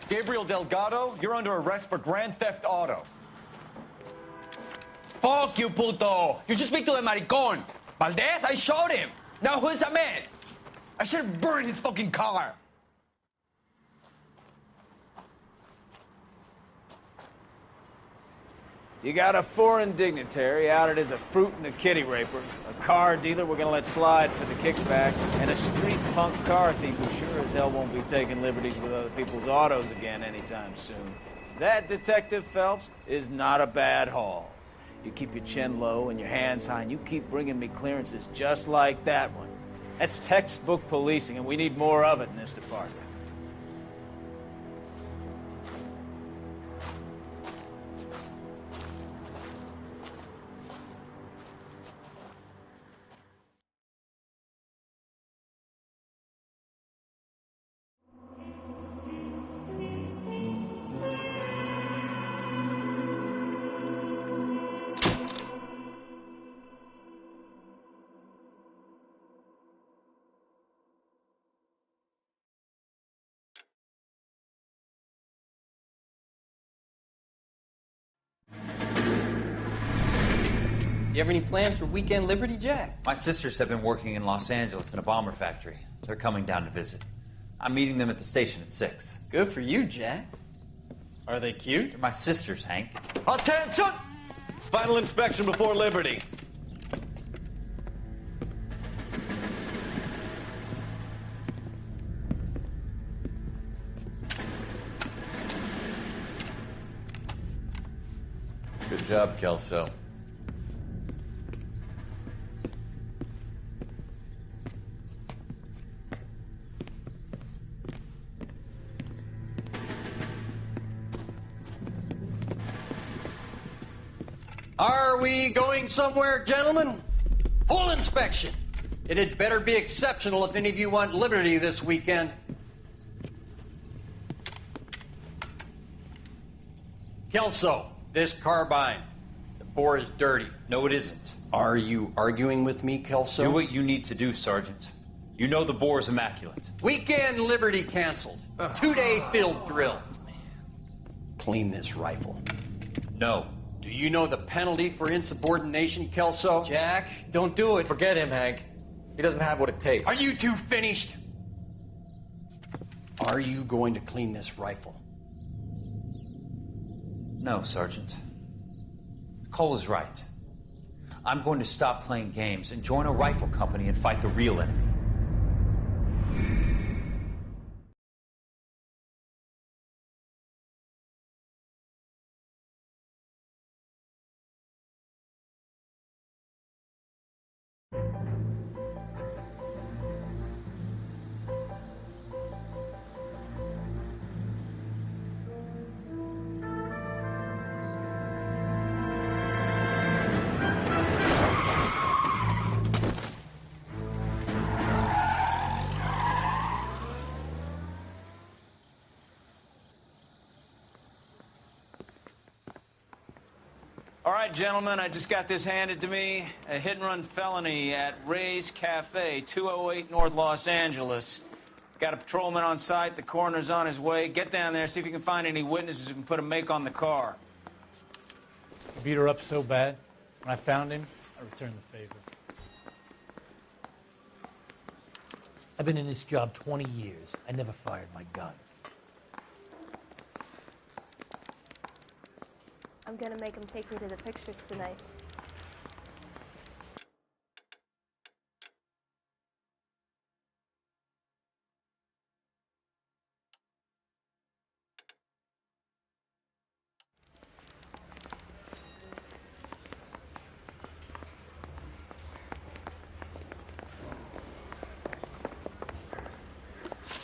Speaker 6: Gabriel Delgado, you're under arrest for grand theft auto.
Speaker 8: Fuck you, puto! You should speak to the maricón. Valdez, I showed him. Now who's a man? I should have burned his fucking car.
Speaker 20: You got a foreign dignitary outed as a fruit and a kitty raper, a car dealer we're gonna let slide for the kickbacks, and a street punk car thief who sure as hell won't be taking liberties with other people's autos again anytime soon. That, Detective Phelps, is not a bad haul. You keep your chin low and your hands high, and you keep bringing me clearances just like that one. That's textbook policing, and we need more of it in this department.
Speaker 23: You have any plans for Weekend Liberty, Jack?
Speaker 24: My sisters have been working in Los Angeles in a bomber factory. They're coming down to visit. I'm meeting them at the station at 6.
Speaker 23: Good for you, Jack. Are they cute?
Speaker 24: They're my sisters, Hank.
Speaker 4: Attention! Final inspection before Liberty.
Speaker 3: Good job, Kelso.
Speaker 7: Are we going somewhere, gentlemen? Full inspection. It had better be exceptional if any of you want liberty this weekend. Kelso, this carbine. The bore is dirty.
Speaker 24: No, it isn't.
Speaker 7: Are you arguing with me, Kelso?
Speaker 24: Do what you need to do, Sergeant. You know the bore is immaculate.
Speaker 7: Weekend liberty canceled. 2-day field drill. Clean this rifle.
Speaker 24: No.
Speaker 7: Do you know the penalty for insubordination, Kelso?
Speaker 23: Jack, don't do it.
Speaker 11: Forget him, Hank. He doesn't have what it takes.
Speaker 7: Are you two finished? Are you going to clean this rifle?
Speaker 24: No, Sergeant. Cole is right. I'm going to stop playing games and join a rifle company and fight the real enemy.
Speaker 20: All right, gentlemen, I just got this handed to me. A hit-and-run felony at Ray's Cafe, 208 North Los Angeles. Got a patrolman on site. The coroner's on his way. Get down there, see if you can find any witnesses who can put a make on the car.
Speaker 14: He beat her up so bad. When I found him, I returned the favor.
Speaker 9: I've been in this job 20 years. I never fired my gun.
Speaker 10: I'm gonna make him take me to the pictures tonight.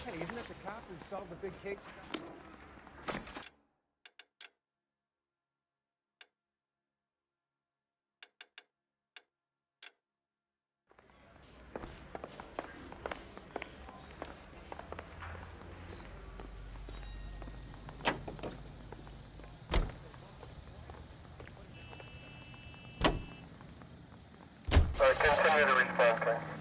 Speaker 18: Hey, isn't that the cop who solved the big cake?
Speaker 15: Continue to respond, sir.